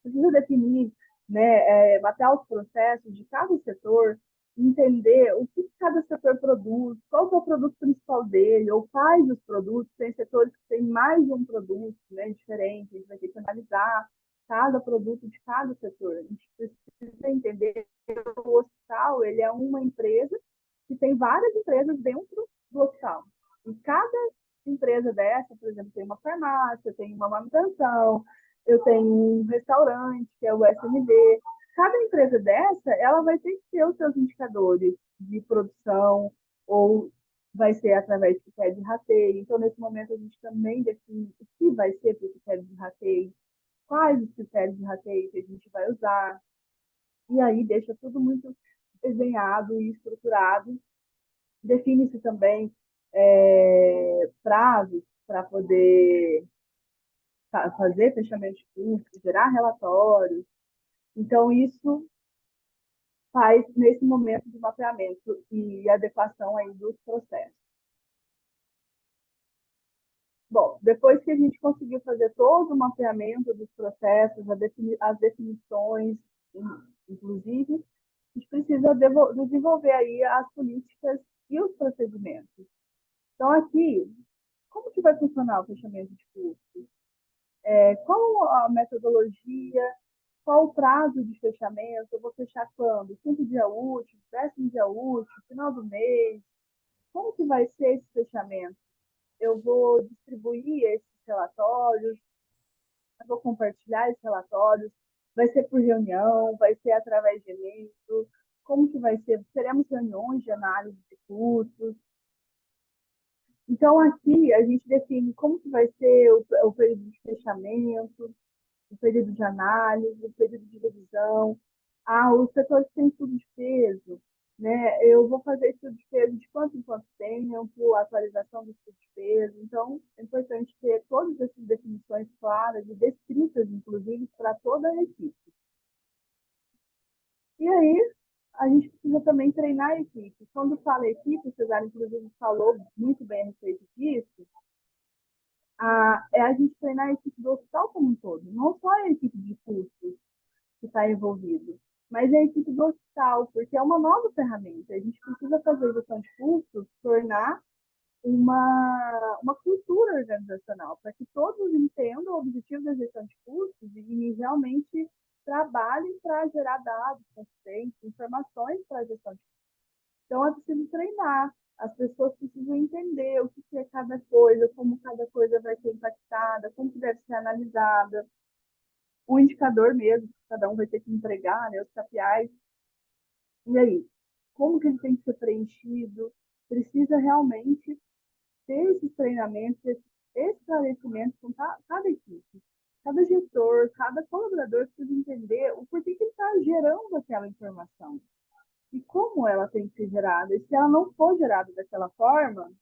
Precisa definir, né, mapear os processos de cada setor, entender o que cada setor produz, qual é o produto principal dele, ou quais os produtos. Tem setores que têm mais de um produto, né, diferente, a gente vai ter que analisar cada produto de cada setor. A gente precisa entender que o hospital ele é uma empresa que tem várias empresas dentro do hospital. E cada empresa dessa, por exemplo, tem uma farmácia, tem uma manutenção, eu tenho um restaurante, que é o SMB. Cada empresa dessa, ela vai ter que ter os seus indicadores de produção, ou vai ser através de critério de rateio. Então, nesse momento, a gente também define o que vai ser para o critério de rateio, quais os critérios de rateio que a gente vai usar. E aí deixa tudo muito desenhado e estruturado. Define-se também prazos para poder fazer fechamento de curso, gerar relatórios. Então, isso faz nesse momento de mapeamento e adequação aí dos processos. Bom, depois que a gente conseguiu fazer todo o mapeamento dos processos, as definições, inclusive, a gente precisa desenvolver aí as políticas e os procedimentos. Então, aqui, como que vai funcionar o fechamento de cursos? Qual a metodologia? Qual o prazo de fechamento? Eu vou fechar quando? 5 dias úteis, 10º dia útil, final do mês? Como que vai ser esse fechamento? Eu vou distribuir esses relatórios, eu vou compartilhar esses relatórios, vai ser por reunião, vai ser através de e-mail, como que vai ser? Teremos reuniões de análise de custos. Então, aqui a gente define como que vai ser o período de fechamento, o período de análise, o período de revisão. Os setores têm estudo de peso, né? Eu vou fazer estudo de peso de quanto em quanto tempo, atualização do estudo de peso. Então, é importante ter todas essas definições claras e descritas, inclusive, para toda a equipe. E aí, a gente precisa também treinar a equipe. Quando fala equipe, o Cesar, inclusive, falou muito bem a respeito disso, é a gente treinar a equipe do hospital como um todo, não só a equipe de custos que está envolvido, mas a equipe do hospital, porque é uma nova ferramenta. A gente precisa fazer a gestão de custos, tornar uma cultura organizacional, para que todos entendam o objetivo da gestão de custos e realmente trabalhem para gerar dados consistentes, informações para a gestão de custos. Então, é preciso treinar. As pessoas precisam entender o que é cada coisa, como cada coisa vai ser impactada, como que deve ser analisada. O indicador mesmo, que cada um vai ter que entregar, né, os KPIs. E aí, como que ele tem que ser preenchido? Precisa realmente ter esses treinamentos, esses esclarecimentos com cada equipe. Cada gestor, cada colaborador precisa entender o porquê que ele está gerando aquela informação. e como ela tem que ser gerada. E se ela não for gerada daquela forma,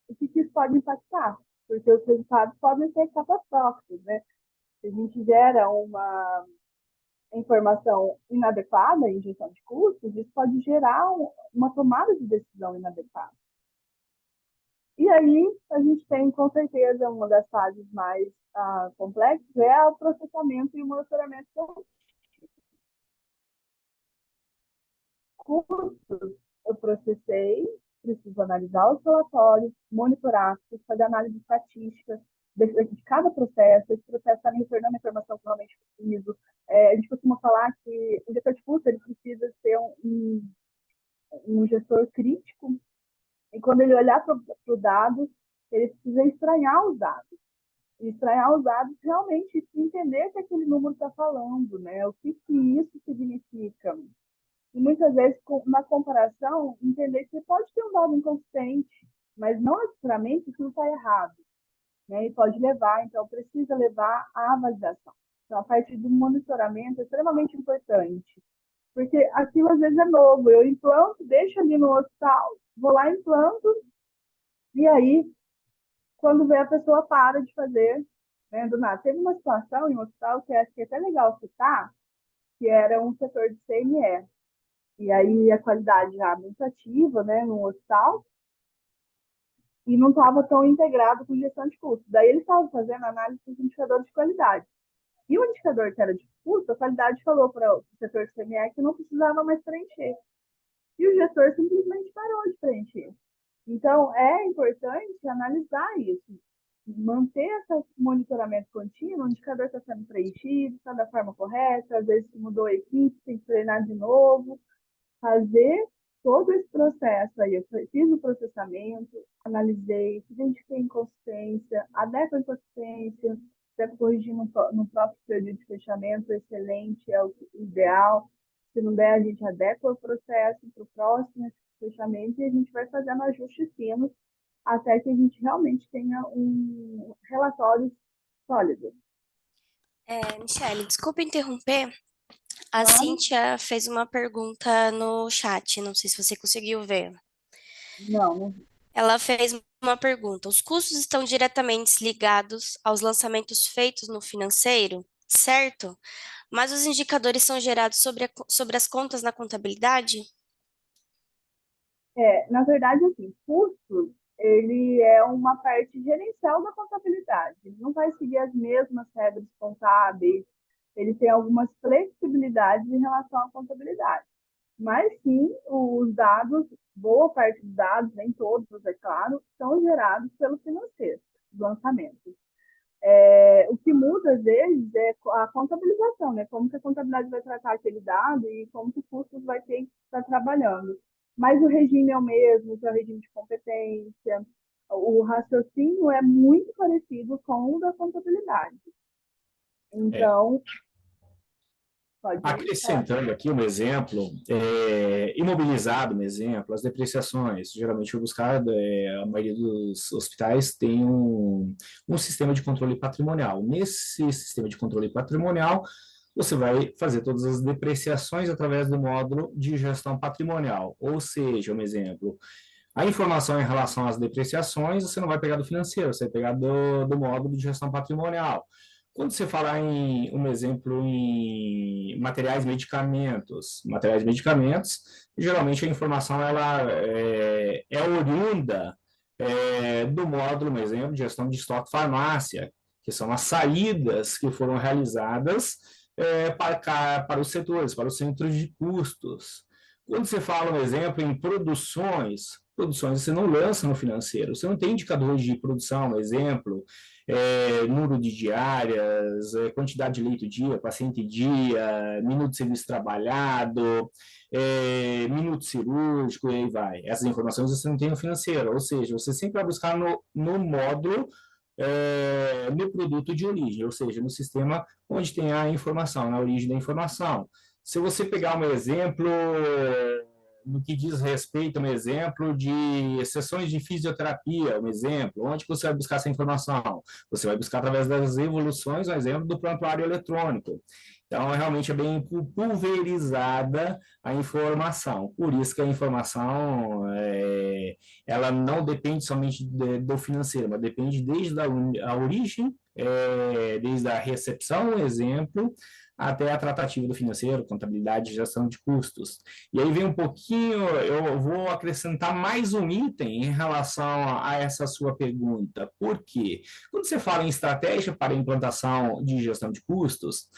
o que isso pode impactar? Porque os resultados podem ser catastróficos, né? Se a gente gera uma informação inadequada em gestão de custos, isso pode gerar uma tomada de decisão inadequada. E aí, a gente tem, com certeza, uma das fases mais complexas é o processamento e o monitoramento custos. Eu processei, preciso analisar os relatórios, monitorar, preciso fazer análise estatística de cada processo. Esse processo está me retornando a informação que eu realmente preciso. A gente costuma falar que o gestor de custos ele precisa ser um gestor crítico, e quando ele olhar para o dado, ele precisa estranhar os dados. E estranhar os dados realmente entender o que aquele número está falando, né? O que isso significa. E muitas vezes, na comparação, entender que pode ter um dado inconsistente, mas não necessariamente aquilo está errado, né? E pode levar, então precisa levar à validação. Então, a parte do monitoramento é extremamente importante, porque aquilo às vezes é novo. Eu implanto, deixo ali no hospital, vou lá, implanto, e aí, quando vê a pessoa para de fazer, né, do nada. Teve uma situação em um hospital que acho que é até legal citar, que era um setor de CME. E aí a qualidade já muito ativa, né, no hospital, e não estava tão integrado com gestão de custos. Daí eles estavam fazendo análise dos indicadores de qualidade. E o indicador que era de custo, a qualidade falou para o setor de CME que não precisava mais preencher. E o gestor simplesmente parou de preencher. Então, é importante analisar isso, manter esse monitoramento contínuo, o indicador está sendo preenchido, está da forma correta, às vezes mudou a equipe, tem que treinar de novo, fazer todo esse processo aí. Eu fiz o processamento, analisei, identifiquei inconsistência, adequo a inconsistência, até corrigir no próprio período de fechamento, excelente, é o ideal. Se não der, a gente adequa o processo para o próximo fechamento e a gente vai fazendo ajustes finos até que a gente realmente tenha um relatório sólido. Michele, desculpa interromper. A Claro. Cíntia fez uma pergunta no chat, não sei se você conseguiu ver. Não. Ela fez uma pergunta: os custos estão diretamente ligados aos lançamentos feitos no financeiro, certo? Mas os indicadores são gerados sobre as contas na contabilidade? Na verdade, assim, custos, ele é uma parte gerencial da contabilidade. Ele não vai seguir as mesmas regras contábeis, ele tem algumas flexibilidades em relação à contabilidade. Mas sim, os dados, boa parte dos dados, nem todos, é claro, são gerados pelo financeiro, os lançamentos. O que muda, às vezes, é a contabilização, né? Como que a contabilidade vai tratar aquele dado e como que o custos vai ter que estar trabalhando. Mas o regime é o mesmo, que é o regime de competência, o raciocínio é muito parecido com o da contabilidade. Então, pode falar. Acrescentando aqui um exemplo, imobilizado um exemplo, as depreciações, geralmente foi buscado, a maioria dos hospitais tem um sistema de controle patrimonial. Nesse sistema de controle patrimonial, você vai fazer todas as depreciações através do módulo de gestão patrimonial, ou seja, um exemplo, a informação em relação às depreciações, você não vai pegar do financeiro, você vai pegar do módulo de gestão patrimonial. Quando você falar em, um exemplo, em materiais medicamentos, geralmente a informação ela é oriunda do módulo, um exemplo, de gestão de estoque farmácia, que são as saídas que foram realizadas para os setores, para os centros de custos. Quando você fala, um exemplo, em produções você não lança no financeiro, você não tem indicadores de produção, um exemplo, número de diárias, quantidade de leito dia, paciente dia, minuto de serviço trabalhado, minuto cirúrgico, e aí vai. Essas informações você não tem no financeiro, ou seja, você sempre vai buscar no módulo, no produto de origem, ou seja, no sistema onde tem a informação, na origem da informação. Se você pegar um exemplo no que diz respeito, um exemplo, de sessões de fisioterapia, um exemplo, onde você vai buscar essa informação? Você vai buscar através das evoluções, um exemplo, do prontuário eletrônico. Então, realmente é bem pulverizada a informação. Por isso que a informação, ela não depende somente do financeiro, mas depende desde a origem, desde a recepção, exemplo, até a tratativa do financeiro, contabilidade e gestão de custos. E aí vem um pouquinho, eu vou acrescentar mais um item em relação a essa sua pergunta. Por quê? Quando você fala em estratégia para a implantação de gestão de custos,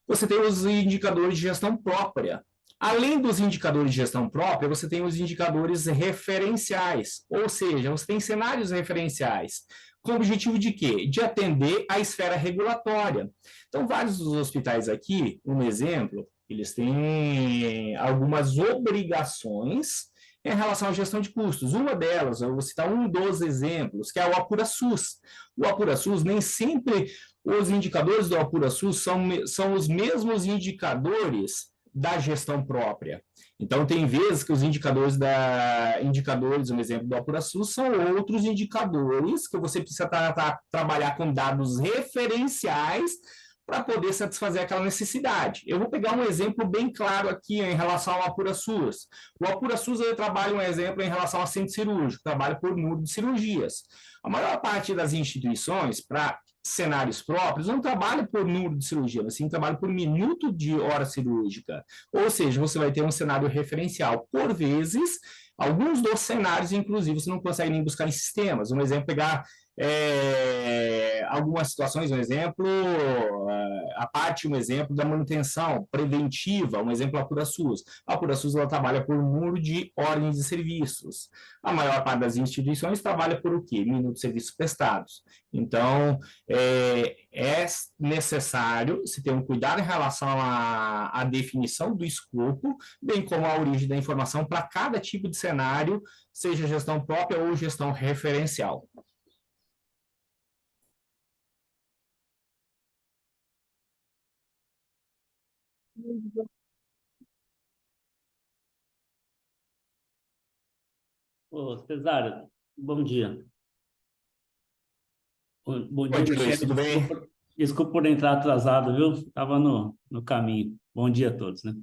você tem os indicadores de gestão própria. Além dos indicadores de gestão própria, você tem os indicadores referenciais, ou seja, você tem cenários referenciais. Com o objetivo de quê? De atender à esfera regulatória. Então, vários dos hospitais aqui, um exemplo, eles têm algumas obrigações em relação à gestão de custos. Uma delas, eu vou citar um dos exemplos, que é o Apura-SUS. O Apura-SUS, nem sempre os indicadores do Apura-SUS são os mesmos indicadores da gestão própria. Então, tem vezes que os indicadores, um exemplo do Apura-SUS, são outros indicadores que você precisa trabalhar com dados referenciais para poder satisfazer aquela necessidade. Eu vou pegar um exemplo bem claro aqui em relação ao Apura-SUS. O Apura-SUS trabalha um exemplo em relação ao centro cirúrgico, trabalha por número de cirurgias. A maior parte das instituições, para cenários próprios, não trabalha por número de cirurgia, mas sim trabalha por minuto de hora cirúrgica. Ou seja, você vai ter um cenário referencial. Por vezes, alguns dos cenários, inclusive, você não consegue nem buscar em sistemas. Um exemplo, pegar algumas situações, um exemplo, a parte, um exemplo da manutenção preventiva, um exemplo, a Apura-SUS. A Apura-SUS, ela trabalha por número de ordens de serviços. A maior parte das instituições trabalha por o quê? Minuto de serviços prestados. Então, é necessário se ter um cuidado em relação à definição do escopo, bem como a origem da informação para cada tipo de cenário, seja gestão própria ou gestão referencial. Ô, Cesário, bom dia. Bom dia, Luiz, Michele. tudo bem? Desculpa por entrar atrasado, viu? Estava no caminho. Bom dia a todos, né?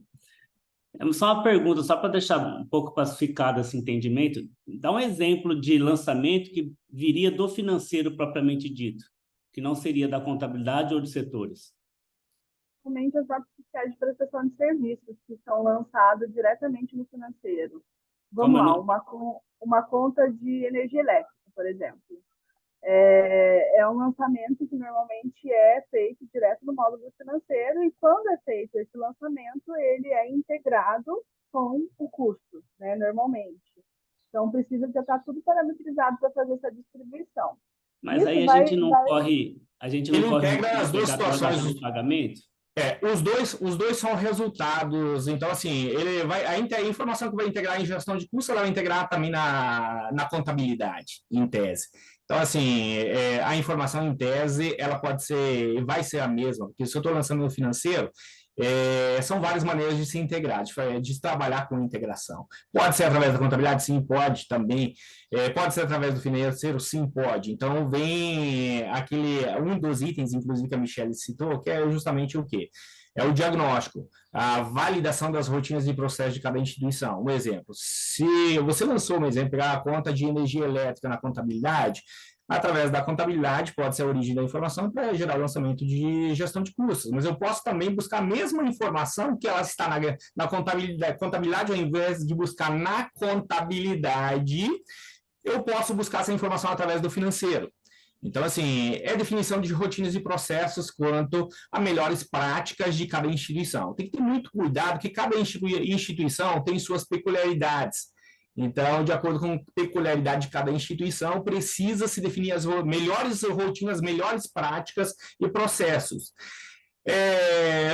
Só uma pergunta, só para deixar um pouco pacificado esse entendimento. Dá um exemplo de lançamento que viria do financeiro propriamente dito, que não seria da contabilidade ou de setores. Somente as notas fiscais de prestação de serviços que são lançadas diretamente no financeiro. Vamos lá, uma conta de energia elétrica, por exemplo. É um lançamento que normalmente é feito direto no módulo financeiro e quando é feito esse lançamento, ele é integrado com o custo, né, normalmente. Então, precisa já estar tudo parametrizado para fazer essa distribuição. Mas isso aí a gente não corre as duas situações de pagamento? Os dois são resultados, então assim, a informação que vai integrar em gestão de custo, ela vai integrar também na contabilidade, em tese. Então, assim, a informação em tese, ela vai ser a mesma, porque se eu estou lançando no financeiro, são várias maneiras de se integrar, de trabalhar com integração. Pode ser através da contabilidade? Sim, pode também. Pode ser através do financeiro? Sim, pode. Então, vem um dos itens, inclusive, que a Michele citou, que é justamente o quê? É o diagnóstico, a validação das rotinas de processo de cada instituição. Um exemplo, se você lançou, um exemplo, pegar a conta de energia elétrica na contabilidade, através da contabilidade, pode ser a origem da informação para gerar o lançamento de gestão de custos, mas eu posso também buscar a mesma informação que ela está na contabilidade, ao invés de buscar na contabilidade, eu posso buscar essa informação através do financeiro. Então, assim, é definição de rotinas e processos quanto a melhores práticas de cada instituição. Tem que ter muito cuidado, que cada instituição tem suas peculiaridades. Então, de acordo com a peculiaridade de cada instituição, precisa se definir as melhores rotinas, melhores práticas e processos.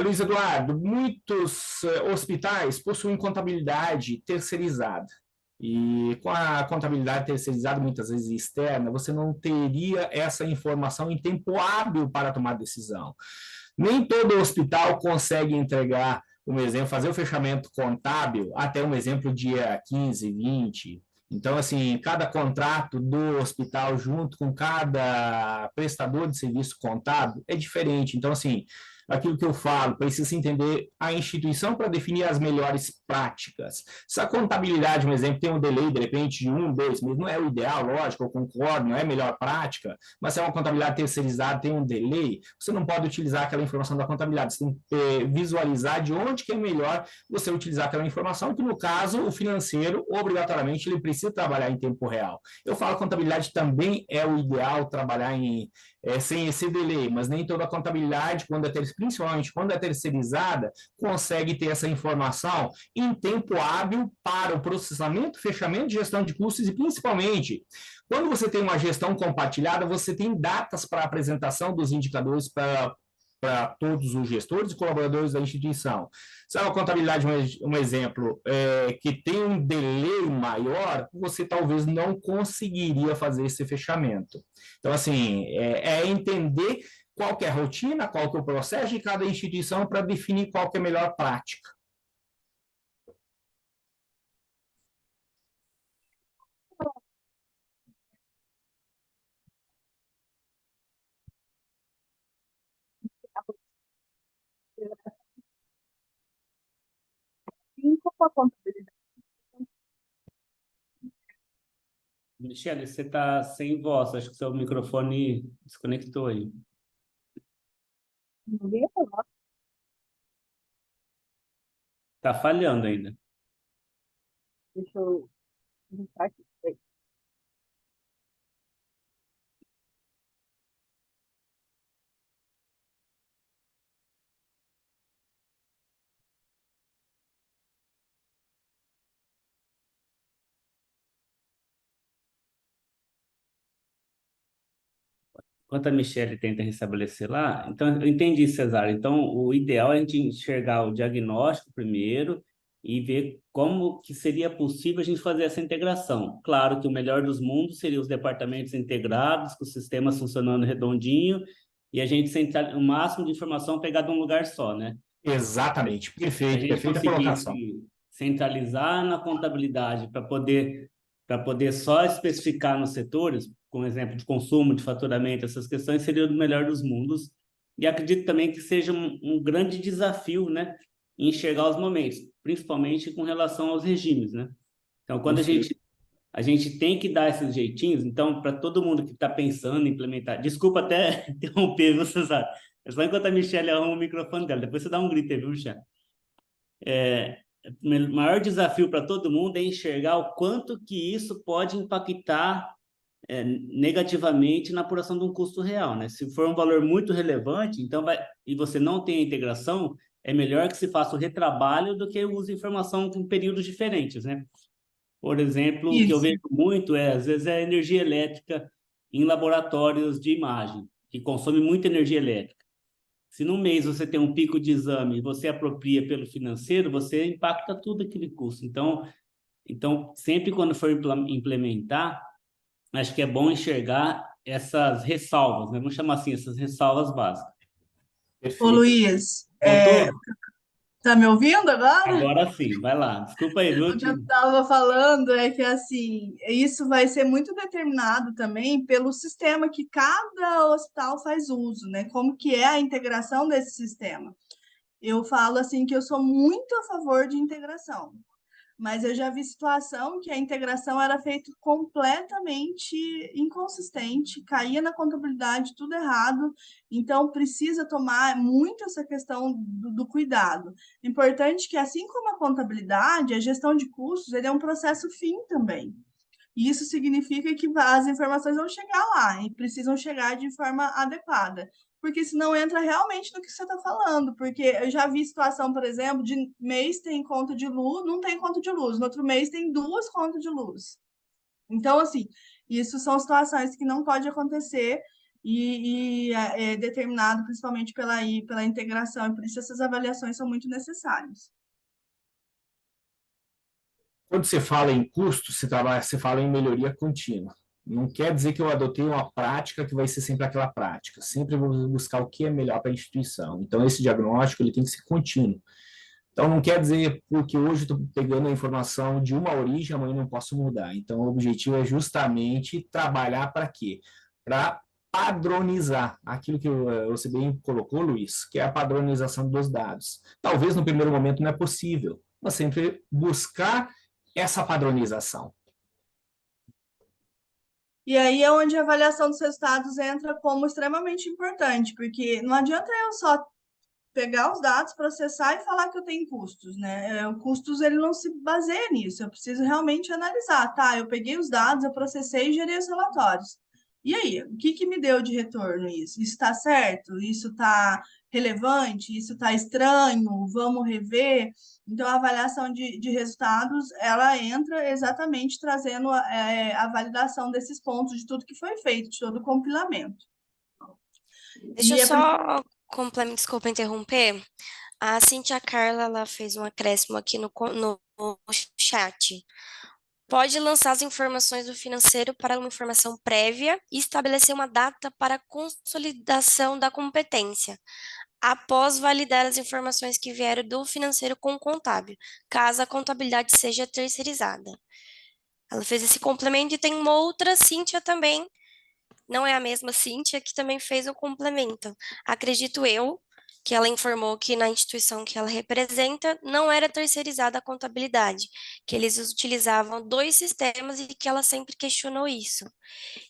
Luiz Eduardo, muitos hospitais possuem contabilidade terceirizada. E com a contabilidade terceirizada, muitas vezes externa, você não teria essa informação em tempo hábil para tomar decisão. Nem todo hospital consegue entregar um exemplo, fazer o fechamento contábil até um exemplo dia 15, 20. Então, assim, cada contrato do hospital junto com cada prestador de serviço contábil é diferente. Então, assim, aquilo que eu falo, precisa entender a instituição para definir as melhores práticas. Se a contabilidade, um exemplo, tem um delay, de repente, de 1, 2 meses, não é o ideal, lógico, eu concordo, não é a melhor prática, mas se é uma contabilidade terceirizada, tem um delay, você não pode utilizar aquela informação da contabilidade, você tem que visualizar de onde que é melhor você utilizar aquela informação, que no caso, o financeiro, obrigatoriamente, ele precisa trabalhar em tempo real. Eu falo que a contabilidade também é o ideal trabalhar sem esse delay, mas nem toda a contabilidade, principalmente quando é terceirizada, consegue ter essa informação em tempo hábil para o processamento, fechamento de gestão de custos e, principalmente, quando você tem uma gestão compartilhada, você tem datas para apresentação dos indicadores para todos os gestores e colaboradores da instituição. Se é uma contabilidade, um exemplo, que tem um delay maior, você talvez não conseguiria fazer esse fechamento. Então, assim, é entender qual que é a rotina, qual que é o processo de cada instituição para definir qual que é a melhor prática. Assim como a contabilidade. Michele, você está sem voz, acho que seu microfone desconectou aí. Ninguém falou. Está falhando ainda. Deixa eu buscar aqui. Enquanto a Michelle tenta restabelecer lá, então eu entendi, Cesar. Então, o ideal é a gente enxergar o diagnóstico primeiro e ver como que seria possível a gente fazer essa integração. Claro que o melhor dos mundos seria os departamentos integrados, com os sistemas funcionando redondinho, e a gente centrar o máximo de informação pegada em um lugar só, né? Exatamente, Se a perfeito, gente perfeita colocação. conseguisse centralizar na contabilidade para poder só especificar nos setores, com exemplo de consumo, de faturamento, essas questões, seria o melhor dos mundos. E acredito também que seja um grande desafio, né, enxergar os momentos, principalmente com relação aos regimes, né? Então, quando a gente tem que dar esses jeitinhos, então, para todo mundo que está pensando em implementar... Desculpa até interromper, viu, Cesar? É só enquanto a Michelle arruma o microfone dela. Depois você dá um grito aí, viu, Michelle? O maior desafio para todo mundo é enxergar o quanto que isso pode impactar negativamente na apuração de um custo real, né? Se for um valor muito relevante, então e você não tem a integração, é melhor que se faça o retrabalho do que use informação em períodos diferentes, né? Por exemplo, o que eu vejo muito às vezes, é a energia elétrica em laboratórios de imagem, que consome muita energia elétrica. Se no mês você tem um pico de exame e você apropria pelo financeiro, você impacta tudo aquele custo. Então sempre quando for implementar, acho que é bom enxergar essas ressalvas, né? Vamos chamar assim, essas ressalvas básicas. Perfeito. Ô Luiz, Voltou? tá me ouvindo agora? Agora sim, vai lá. Desculpa aí, viu? O que eu estava falando é que, assim, isso vai ser muito determinado também pelo sistema que cada hospital faz uso, né? Como que é a integração desse sistema. Eu falo, assim, que eu sou muito a favor de integração, mas eu já vi situação que a integração era feita completamente inconsistente, caía na contabilidade tudo errado, então precisa tomar muito essa questão do cuidado. Importante que, assim como a contabilidade, a gestão de custos, ele é um processo fim também. Isso significa que as informações vão chegar lá e precisam chegar de forma adequada, porque senão entra realmente no que você está falando, porque eu já vi situação, por exemplo, de mês tem conta de luz, não tem conta de luz, no outro mês tem 2 contas de luz. Então, assim, isso são situações que não pode acontecer e é determinado principalmente pela integração, e por isso essas avaliações são muito necessárias. Quando você fala em custo, você fala em melhoria contínua. Não quer dizer que eu adotei uma prática que vai ser sempre aquela prática. Sempre vou buscar o que é melhor para a instituição. Então, esse diagnóstico ele tem que ser contínuo. Então, não quer dizer porque hoje estou pegando a informação de uma origem, amanhã não posso mudar. Então, o objetivo é justamente trabalhar para quê? Para padronizar aquilo que você bem colocou, Luiz, que é a padronização dos dados. Talvez no primeiro momento não é possível, mas sempre buscar essa padronização. E aí é onde a avaliação dos resultados entra como extremamente importante, porque não adianta eu só pegar os dados, processar e falar que eu tenho custos, né? O custos, ele não se baseia nisso, eu preciso realmente analisar, tá? Eu peguei os dados, eu processei e gerei os relatórios. E aí, o que me deu de retorno isso? Isso está certo? Isso está relevante? Isso está estranho? Vamos rever? Então, a avaliação de resultados, ela entra exatamente trazendo a validação desses pontos, de tudo que foi feito, de todo o compilamento. Deixa eu E é só complementar, desculpa interromper. A Cintia Carla, ela fez um acréscimo aqui no chat. Pode lançar as informações do financeiro para uma informação prévia e estabelecer uma data para a consolidação da competência, após validar as informações que vieram do financeiro com o contábil, caso a contabilidade seja terceirizada. Ela fez esse complemento e tem uma outra Cíntia também, não é a mesma Cíntia, que também fez o complemento. Acredito eu que ela informou que na instituição que ela representa não era terceirizada a contabilidade, que eles utilizavam dois sistemas e que ela sempre questionou isso.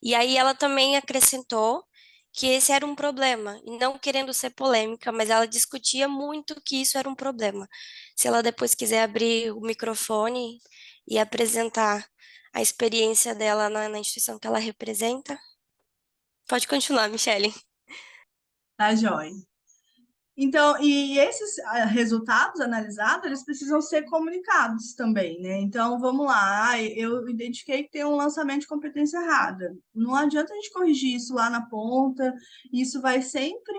E aí ela também acrescentou que esse era um problema, e não querendo ser polêmica, mas ela discutia muito que isso era um problema. Se ela depois quiser abrir o microfone e apresentar a experiência dela na instituição que ela representa, pode continuar, Michele. tá, joia. Então, e esses resultados analisados, eles precisam ser comunicados também, né? Então, vamos lá, eu identifiquei que tem um lançamento de competência errada. Não adianta a gente corrigir isso lá na ponta, isso vai sempre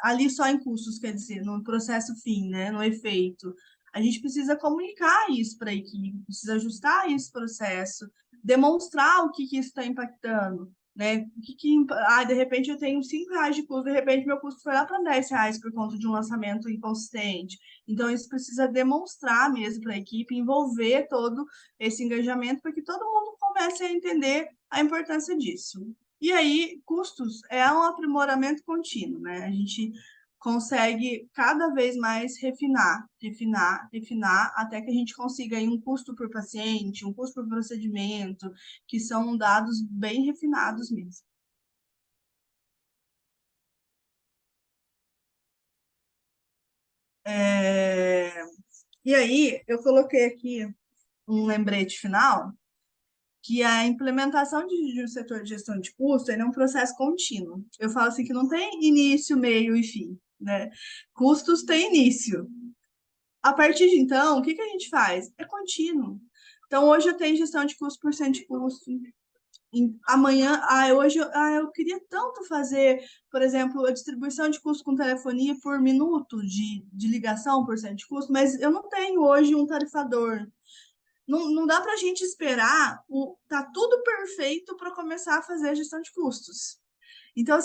ali só em custos, quer dizer, no processo fim, né? No efeito. A gente precisa comunicar isso para a equipe, precisa ajustar esse processo, demonstrar o que isso está impactando, né? De repente eu tenho R$ 5 de custo, de repente meu custo foi lá para R$ 10 por conta de um lançamento inconsistente. Então, isso precisa demonstrar mesmo para a equipe, envolver todo esse engajamento, para que todo mundo comece a entender a importância disso. E aí, custos é um aprimoramento contínuo, né? A gente consegue cada vez mais refinar, até que a gente consiga aí um custo por paciente, um custo por procedimento, que são dados bem refinados mesmo. E aí, eu coloquei aqui um lembrete final, que a implementação de um setor de gestão de custo é um processo contínuo. Eu falo assim que não tem início, meio e fim, né? Custos têm início. A partir de então, o que a gente faz? É contínuo. Então, hoje eu tenho gestão de custo por cento de custo. Amanhã, hoje eu queria tanto fazer, por exemplo, a distribuição de custo com telefonia por minuto de ligação por cento de custo, mas eu não tenho hoje um tarifador. Não dá para a gente esperar tá tudo perfeito para começar a fazer a gestão de custos. Então,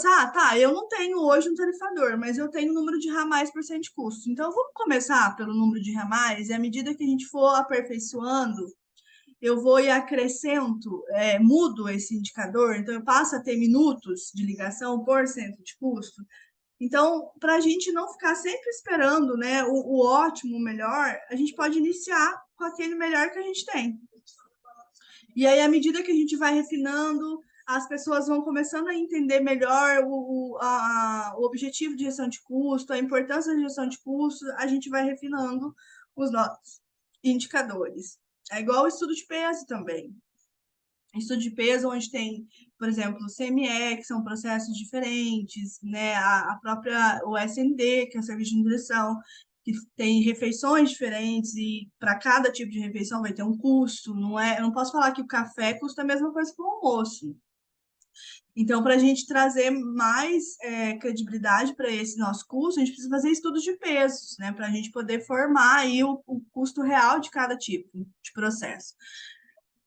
eu não tenho hoje um tarifador, mas eu tenho o número de ramais por cento de custo. Então, vamos começar pelo número de ramais, e à medida que a gente for aperfeiçoando, eu vou e acrescento, mudo esse indicador, então eu passo a ter minutos de ligação por cento de custo. Então, para a gente não ficar sempre esperando, né, o ótimo, o melhor, a gente pode iniciar com aquele melhor que a gente tem. E aí, à medida que a gente vai refinando, as pessoas vão começando a entender melhor o objetivo de gestão de custo, a importância da gestão de custo, a gente vai refinando os nossos indicadores. É igual o estudo de peso também. Estudo de peso onde tem, por exemplo, o CME, que são processos diferentes, né? O SND, que é o Serviço de Nutrição, que tem refeições diferentes e para cada tipo de refeição vai ter um custo, eu não posso falar que o café custa a mesma coisa que o almoço. Então, para a gente trazer mais credibilidade para esse nosso curso, a gente precisa fazer estudos de pesos, né? Para a gente poder formar aí o custo real de cada tipo de processo.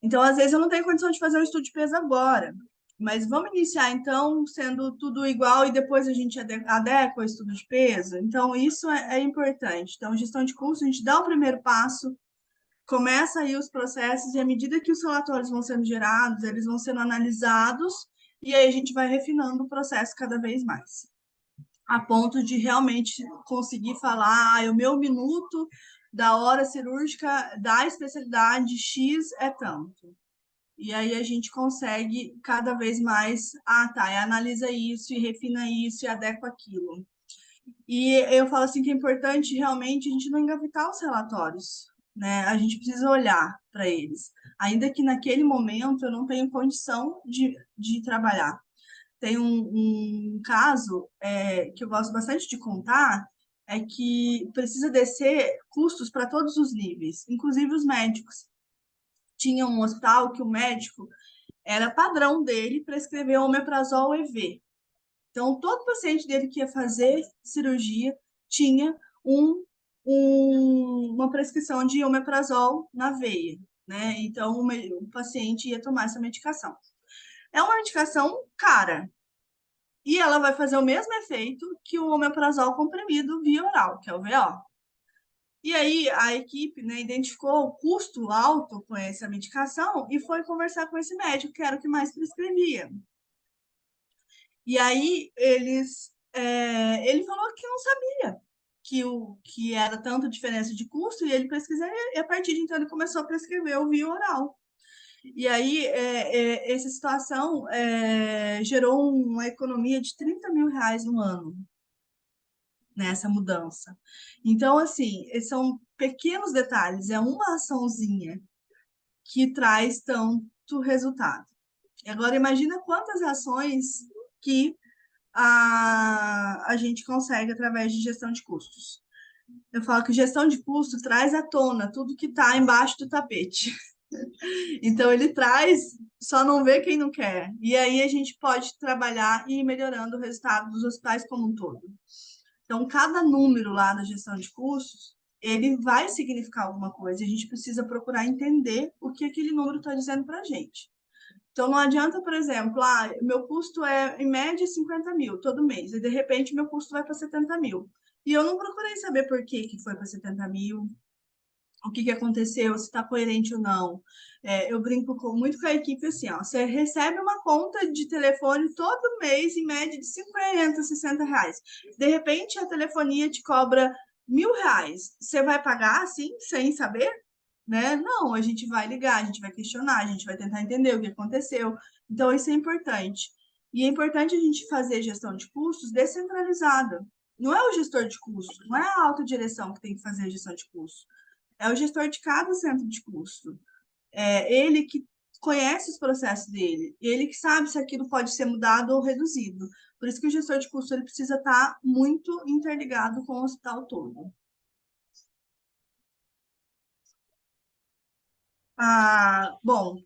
Então, às vezes, eu não tenho condição de fazer um estudo de peso agora, Mas vamos iniciar, então, sendo tudo igual e depois a gente adequa o estudo de peso? Então, isso é importante. Então, gestão de custo, a gente dá o primeiro passo, começa aí os processos, e à medida que os relatórios vão sendo gerados, eles vão sendo analisados, e aí a gente vai refinando o processo cada vez mais, a ponto de realmente conseguir falar, o meu minuto da hora cirúrgica da especialidade X é tanto. E aí a gente consegue cada vez mais, analisa isso e refina isso e adequa aquilo. E eu falo assim que é importante realmente a gente não engavetar os relatórios, né? A gente precisa olhar para eles. Ainda que naquele momento eu não tenho condição de trabalhar. Tem um caso que eu gosto bastante de contar, é que precisa descer custos para todos os níveis, inclusive os médicos. Tinha um hospital que o médico era padrão dele prescrever omeprazol EV. Então, todo paciente dele que ia fazer cirurgia tinha uma prescrição de omeprazol na veia, né? Então, o paciente ia tomar essa medicação. É uma medicação cara, e ela vai fazer o mesmo efeito que o omeprazol comprimido via oral, que é o VO. E aí a equipe, né, identificou o custo alto com essa medicação e foi conversar com esse médico, que era o que mais prescrevia. E aí ele falou que não sabia que era tanta diferença de custo, e ele pesquisou, e a partir de então ele começou a prescrever o via oral. E aí essa situação gerou uma economia de R$ 30.000 no ano, nessa mudança. Então, assim, são pequenos detalhes, é uma açãozinha que traz tanto resultado. E agora, imagina quantas ações que a gente consegue através de gestão de custos. Eu falo que gestão de custo traz à tona tudo que está embaixo do tapete. Então, ele traz, só não vê quem não quer. E aí a gente pode trabalhar e ir melhorando o resultado dos hospitais como um todo. Então, cada número lá da gestão de custos, ele vai significar alguma coisa. A gente precisa procurar entender o que aquele número está dizendo para a gente. Então, não adianta, por exemplo, meu custo é, em média, 50 mil todo mês, e de repente meu custo vai para 70 mil. E eu não procurei saber por que foi para 70 mil, o que aconteceu, se está coerente ou não. Eu brinco muito com a equipe assim, você recebe uma conta de telefone todo mês, em média de 50, 60 reais. De repente, a telefonia te cobra R$ 1.000. Você vai pagar assim, sem saber? Né? Não, a gente vai ligar, a gente vai questionar, a gente vai tentar entender o que aconteceu. Então, isso é importante. E é importante a gente fazer gestão de custos descentralizada. Não é o gestor de custos, não é a alta direção que tem que fazer a gestão de custos. É o gestor de cada centro de custo. É ele que conhece os processos dele, ele que sabe se aquilo pode ser mudado ou reduzido. Por isso que o gestor de custo ele precisa estar muito interligado com o hospital todo. Bom,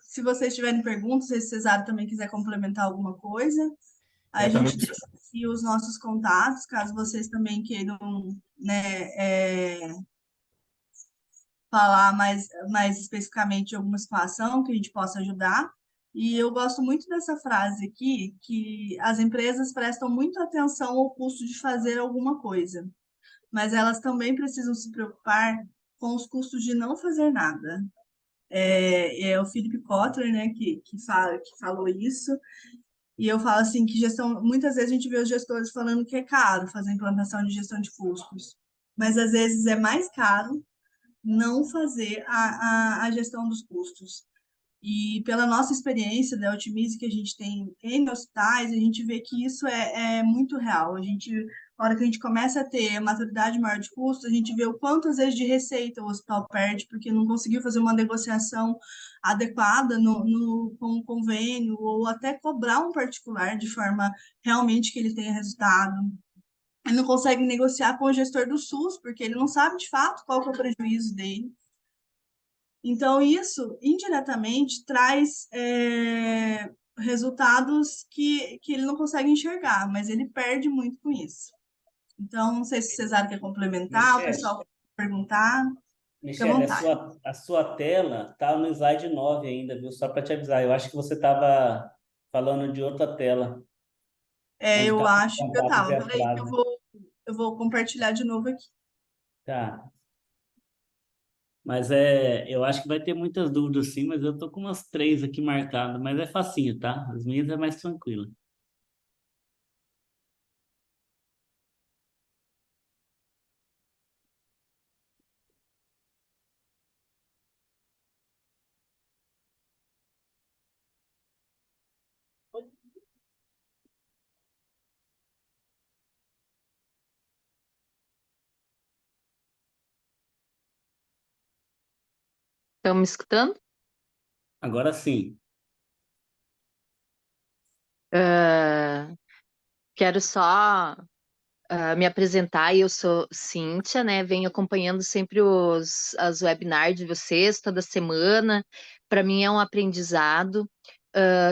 se vocês tiverem perguntas, se o Cesário também quiser complementar alguma coisa, aí a gente deixa aqui os nossos contatos, caso vocês também queiram, né, falar mais especificamente de alguma situação que a gente possa ajudar. E eu gosto muito dessa frase aqui, que as empresas prestam muita atenção ao custo de fazer alguma coisa, mas elas também precisam se preocupar com os custos de não fazer nada. É o Philip Kotler, né, que falou isso, e eu falo assim que muitas vezes a gente vê os gestores falando que é caro fazer implantação de gestão de custos, mas às vezes é mais caro não fazer a gestão dos custos. E pela nossa experiência da Otimize que a gente tem em hospitais, a gente vê que isso é muito real. Na hora que a gente começa a ter a maturidade maior de custo, a gente vê o quanto, às vezes, de receita o hospital perde, porque não conseguiu fazer uma negociação adequada com o convênio, ou até cobrar um particular de forma realmente que ele tenha resultado. Ele não consegue negociar com o gestor do SUS, porque ele não sabe, de fato, qual que é o prejuízo dele. Então, isso, indiretamente, traz resultados que ele não consegue enxergar, mas ele perde muito com isso. Então, não sei se o Cesário quer complementar, o pessoal quer perguntar. Michele, a sua tela está no slide 9 ainda, viu? Só para te avisar. Eu acho que você estava falando de outra tela, É, onde eu está os acho que eu contratos e tava. as Peraí, que frases. eu vou compartilhar de novo aqui. Tá. Mas eu acho que vai ter muitas dúvidas sim, mas eu tô com umas três aqui marcadas, mas é facinho, tá? As minhas é mais tranquila. Estão me escutando? Agora sim. Ah, quero só me apresentar. Eu sou Cíntia, né? Venho acompanhando sempre as webinars de vocês toda semana. Para mim é um aprendizado.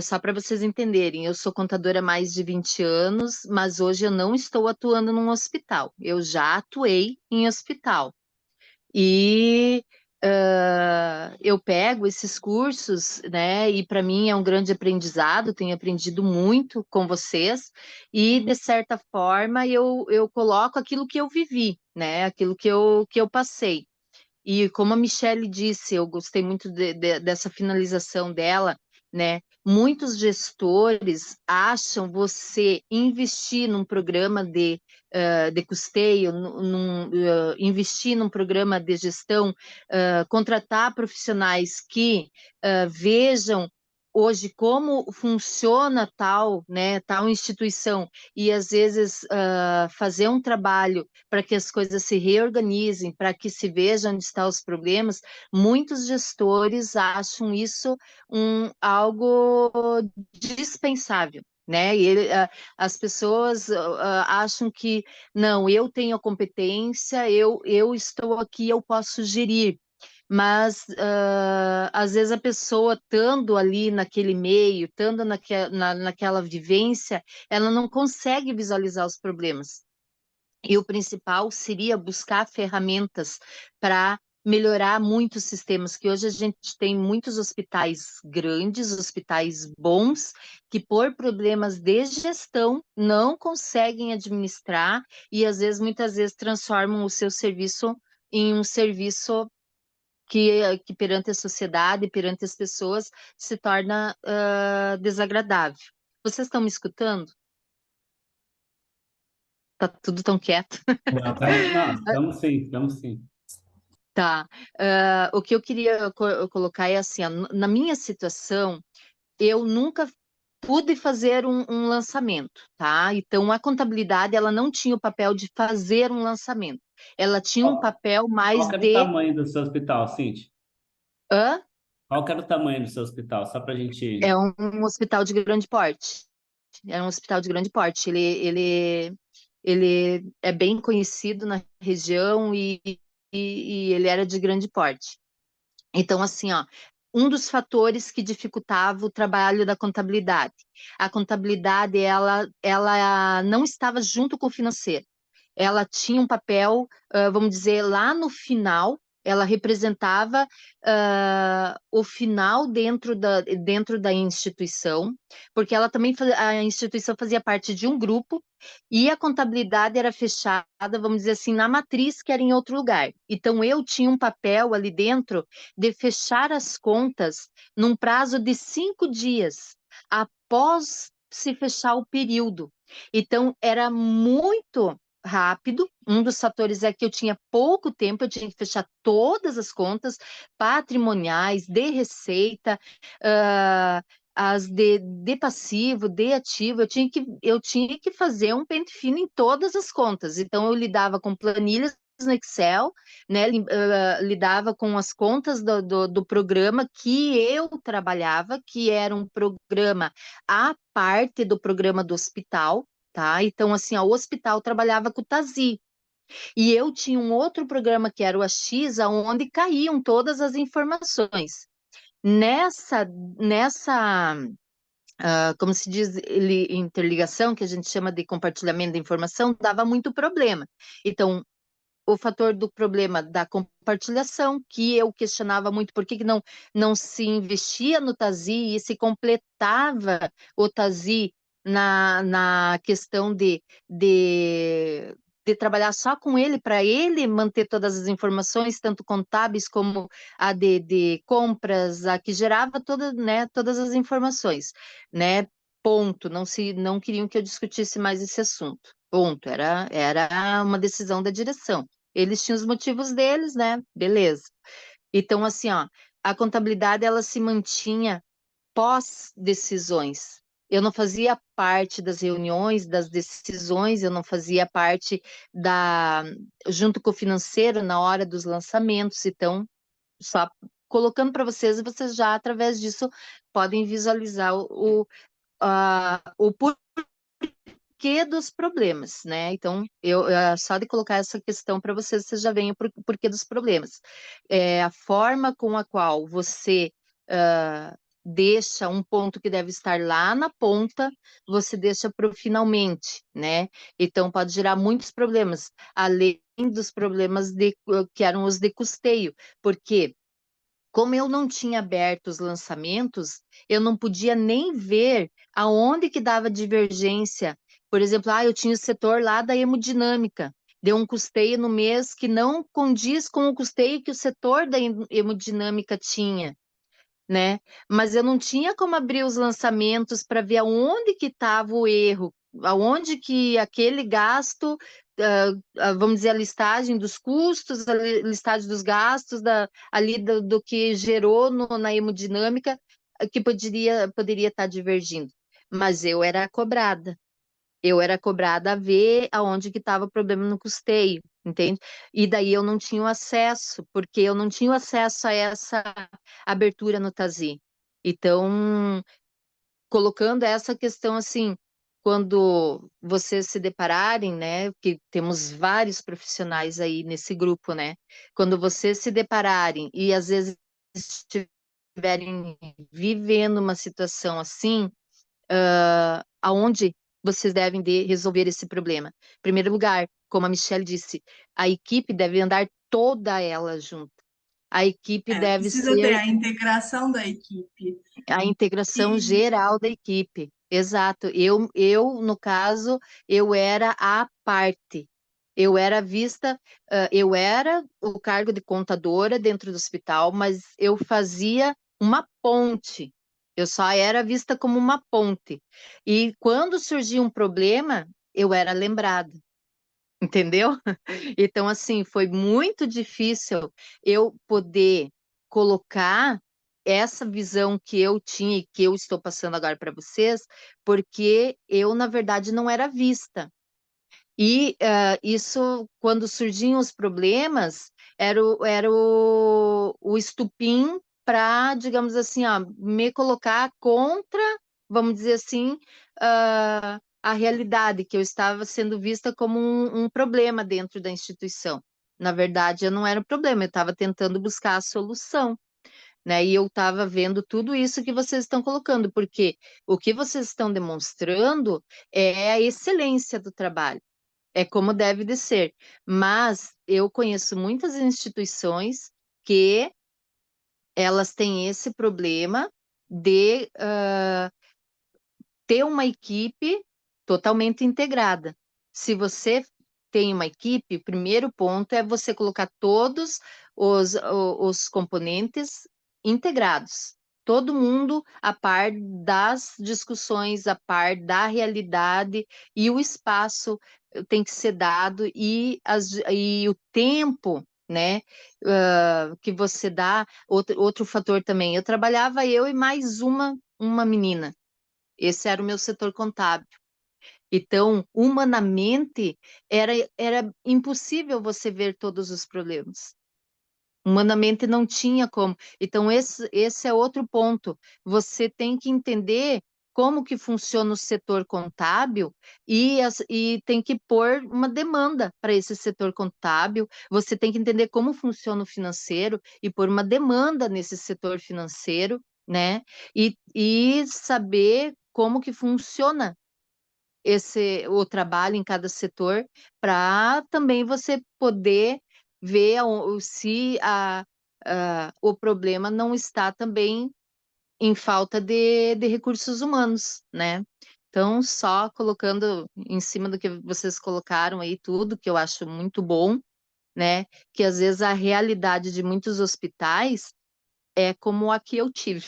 Só para vocês entenderem, eu sou contadora há mais de 20 anos, mas hoje eu não estou atuando num hospital. Eu já atuei em hospital. E eu pego esses cursos, né? E para mim é um grande aprendizado, tenho aprendido muito com vocês, e de certa forma eu coloco aquilo que eu vivi, né? Aquilo que eu passei. E como a Michelle disse, eu gostei muito dessa finalização dela, né? Muitos gestores acham você investir num programa de custeio, investir num programa de gestão, contratar profissionais que vejam hoje como funciona tal, né, tal instituição, e às vezes fazer um trabalho para que as coisas se reorganizem, para que se veja onde estão os problemas. Muitos gestores acham isso algo dispensável. Né? As pessoas acham que não, eu tenho a competência, eu estou aqui, eu posso gerir, mas às vezes a pessoa estando ali naquele meio, estando naquela vivência, ela não consegue visualizar os problemas. E o principal seria buscar ferramentas para melhorar muitos sistemas, que hoje a gente tem muitos hospitais grandes, hospitais bons, que por problemas de gestão não conseguem administrar e às vezes, muitas vezes, transformam o seu serviço em um serviço que perante a sociedade, perante as pessoas, se torna desagradável. Vocês estão me escutando? Tá tudo tão quieto. Não, tá. Não, estamos sim, estamos sim. Tá. O que eu queria colocar é assim, ó, na minha situação, eu nunca pude fazer um lançamento, tá? Então, a contabilidade, ela não tinha o papel de fazer um lançamento. Ela tinha um Qual, papel qual mais que era o de... tamanho do seu hospital, Cintia? Hã? Qual que era o tamanho do seu hospital? Só para a gente. É um hospital de grande porte. É um hospital de grande porte. Ele é bem conhecido na região e ele era de grande porte. Então, assim, ó, um dos fatores que dificultava o trabalho da contabilidade. A contabilidade, ela não estava junto com o financeiro. Ela tinha um papel, vamos dizer, lá no final, ela representava o final dentro da instituição, porque ela também, a instituição fazia parte de um grupo, e a contabilidade era fechada, vamos dizer assim, na matriz, que era em outro lugar. Então, eu tinha um papel ali dentro de fechar as contas num prazo de 5 dias, após se fechar o período. Então, era muito rápido. Um dos fatores é que eu tinha pouco tempo, eu tinha que fechar todas as contas patrimoniais, de receita, as de passivo, de ativo, eu tinha que fazer um pente fino em todas as contas. Então, eu lidava com planilhas no Excel, né, lidava com as contas do programa que eu trabalhava, que era um programa à parte do programa do hospital, tá? Então, assim, ó, o hospital trabalhava com o TASI, e eu tinha um outro programa que era o AX, onde caíam todas as informações. Nessa como se diz, interligação, que a gente chama de compartilhamento de informação, dava muito problema. Então, o fator do problema da compartilhação, que eu questionava muito por que não se investia no TASI e se completava o TASI na questão de trabalhar só com ele, para ele manter todas as informações, tanto contábeis como a de compras, a que gerava todas as informações, né? Ponto. Não queriam que eu discutisse mais esse assunto. Ponto. Era uma decisão da direção. Eles tinham os motivos deles, né? Beleza. Então, assim, ó, a contabilidade, ela se mantinha pós-decisões. Eu não fazia parte das reuniões, das decisões, eu não fazia parte junto com o financeiro na hora dos lançamentos. Então, só colocando para vocês, vocês já, através disso, podem visualizar o porquê dos problemas, né? Então, só de colocar essa questão para vocês já veem o porquê dos problemas. A forma com a qual você deixa um ponto que deve estar lá na ponta, você deixa para o finalmente, né? Então, pode gerar muitos problemas, além dos problemas que eram os de custeio, porque como eu não tinha aberto os lançamentos, eu não podia nem ver aonde que dava divergência. Por exemplo, eu tinha o setor lá da hemodinâmica, deu um custeio no mês que não condiz com o custeio que o setor da hemodinâmica tinha, né? Mas eu não tinha como abrir os lançamentos para ver aonde que estava o erro, aonde que aquele gasto, vamos dizer, a listagem dos custos, a listagem dos gastos, ali do que gerou na hemodinâmica, que poderia estar divergindo. Mas eu era cobrada a ver aonde que estava o problema no custeio, entende? E daí eu não tinha o acesso, porque eu não tinha o acesso a essa abertura no TASI. Então, colocando essa questão assim, quando vocês se depararem, né, que temos vários profissionais aí nesse grupo, né, quando vocês se depararem e às vezes estiverem vivendo uma situação assim, aonde vocês devem resolver esse problema? Em primeiro lugar, como a Michelle disse, a equipe deve andar toda ela junto. A equipe deve Precisa ter ser a integração da equipe. a integração E geral da equipe. Exato. No caso, eu era a parte. Eu era vista, eu era o cargo de contadora dentro do hospital, mas eu fazia uma ponte. Eu só era vista como uma ponte. E quando surgia um problema, eu era lembrada. Entendeu? Então, assim, foi muito difícil eu poder colocar essa visão que eu tinha e que eu estou passando agora para vocês, porque eu, na verdade, não era vista. E isso, quando surgiam os problemas, era o estupim para, digamos assim, me colocar contra, vamos dizer assim, a realidade, que eu estava sendo vista como um problema dentro da instituição. Na verdade, eu não era um problema, eu estava tentando buscar a solução, né? E eu estava vendo tudo isso que vocês estão colocando, porque o que vocês estão demonstrando é a excelência do trabalho, é como deve de ser. Mas eu conheço muitas instituições que elas têm esse problema de ter uma equipe totalmente integrada. Se você tem uma equipe, o primeiro ponto é você colocar todos os componentes integrados. Todo mundo a par das discussões, a par da realidade, e o espaço tem que ser dado, e o tempo, né, que você dá. Outro fator também, eu trabalhava eu e mais uma menina. Esse era o meu setor contábil. Então, humanamente, era impossível você ver todos os problemas. Humanamente não tinha como. Então, esse é outro ponto. Você tem que entender como que funciona o setor contábil e tem que pôr uma demanda para esse setor contábil. Você tem que entender como funciona o financeiro e pôr uma demanda nesse setor financeiro, né? E saber como que funciona o trabalho em cada setor, para também você poder ver se o problema não está também em falta de recursos humanos, né? Então, só colocando em cima do que vocês colocaram aí tudo, que eu acho muito bom, né? Que às vezes a realidade de muitos hospitais é como a que eu tive.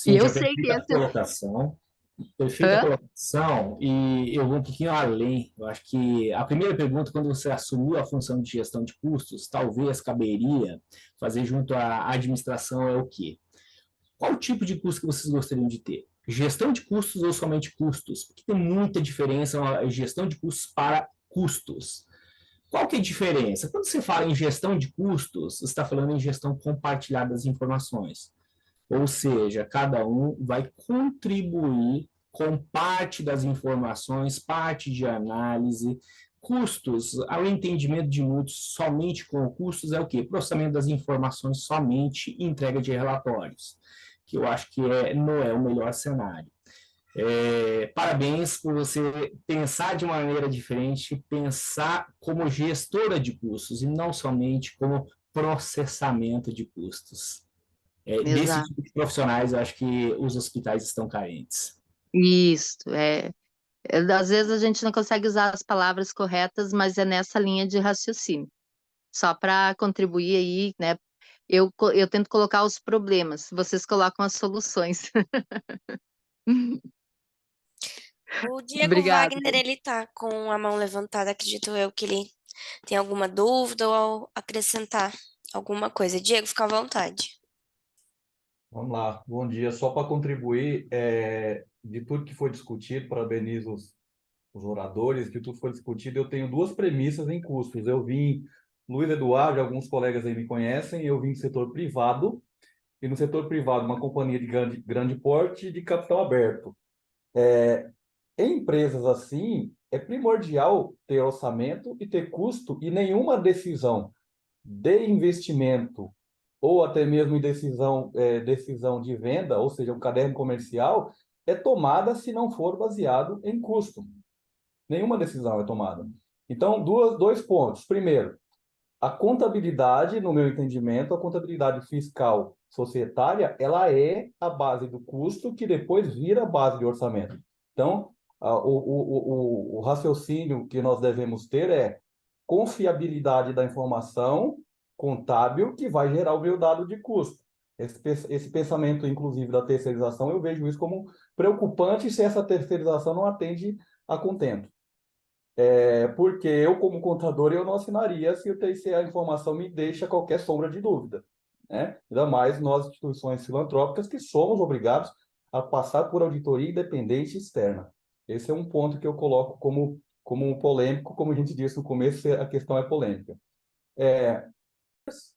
E eu Cíntia, sei que perfeita esse... colocação. Perfeita Hã? colocação, e eu vou um pouquinho além. Eu acho que a primeira pergunta, quando você assumiu a função de gestão de custos, talvez caberia fazer junto à administração é o quê? Qual tipo de custo que vocês gostariam de ter? Gestão de custos ou somente custos? Porque tem muita diferença a gestão de custos para custos. Qual que é a diferença? Quando você fala em gestão de custos, você está falando em gestão compartilhada das informações. Ou seja, cada um vai contribuir com parte das informações, parte de análise, custos. O entendimento de muitos somente com custos é o quê? Processamento das informações somente e entrega de relatórios, que eu acho que não é o melhor cenário. Parabéns por você pensar de maneira diferente, pensar como gestora de custos e não somente como processamento de custos. Desse Exato. tipo de profissionais, eu acho que os hospitais estão carentes. Isso, às vezes a gente não consegue usar as palavras corretas, mas é nessa linha de raciocínio. Só para contribuir aí, né? Eu tento colocar os problemas, vocês colocam as soluções. O Diego Obrigada. Wagner, ele tá com a mão levantada, acredito eu que ele tem alguma dúvida ou acrescentar alguma coisa. Diego, fica à vontade. Vamos lá, bom dia. Só para contribuir, de tudo que foi discutido, parabenizo os oradores, de tudo que foi discutido, eu tenho duas premissas em custos. Eu vim, Luiz Eduardo, alguns colegas aí me conhecem, eu vim do setor privado, e no setor privado, uma companhia de grande porte e de capital aberto. Em empresas assim, é primordial ter orçamento e ter custo, e nenhuma decisão de investimento ou até mesmo em decisão de venda, ou seja, um caderno comercial, é tomada se não for baseado em custo. Nenhuma decisão é tomada. Então, dois pontos. Primeiro, a contabilidade, no meu entendimento, a contabilidade fiscal societária, ela é a base do custo que depois vira a base de orçamento. Então, o raciocínio que nós devemos ter é confiabilidade da informação contábil que vai gerar o meu dado de custo. Esse pensamento, inclusive, da terceirização, eu vejo isso como preocupante se essa terceirização não atende a contento. Porque eu, como contador, eu não assinaria se a informação me deixa qualquer sombra de dúvida, né? Ainda mais nós, instituições filantrópicas, que somos obrigados a passar por auditoria independente externa. Esse é um ponto que eu coloco como um polêmico, como a gente disse no começo, a questão é polêmica.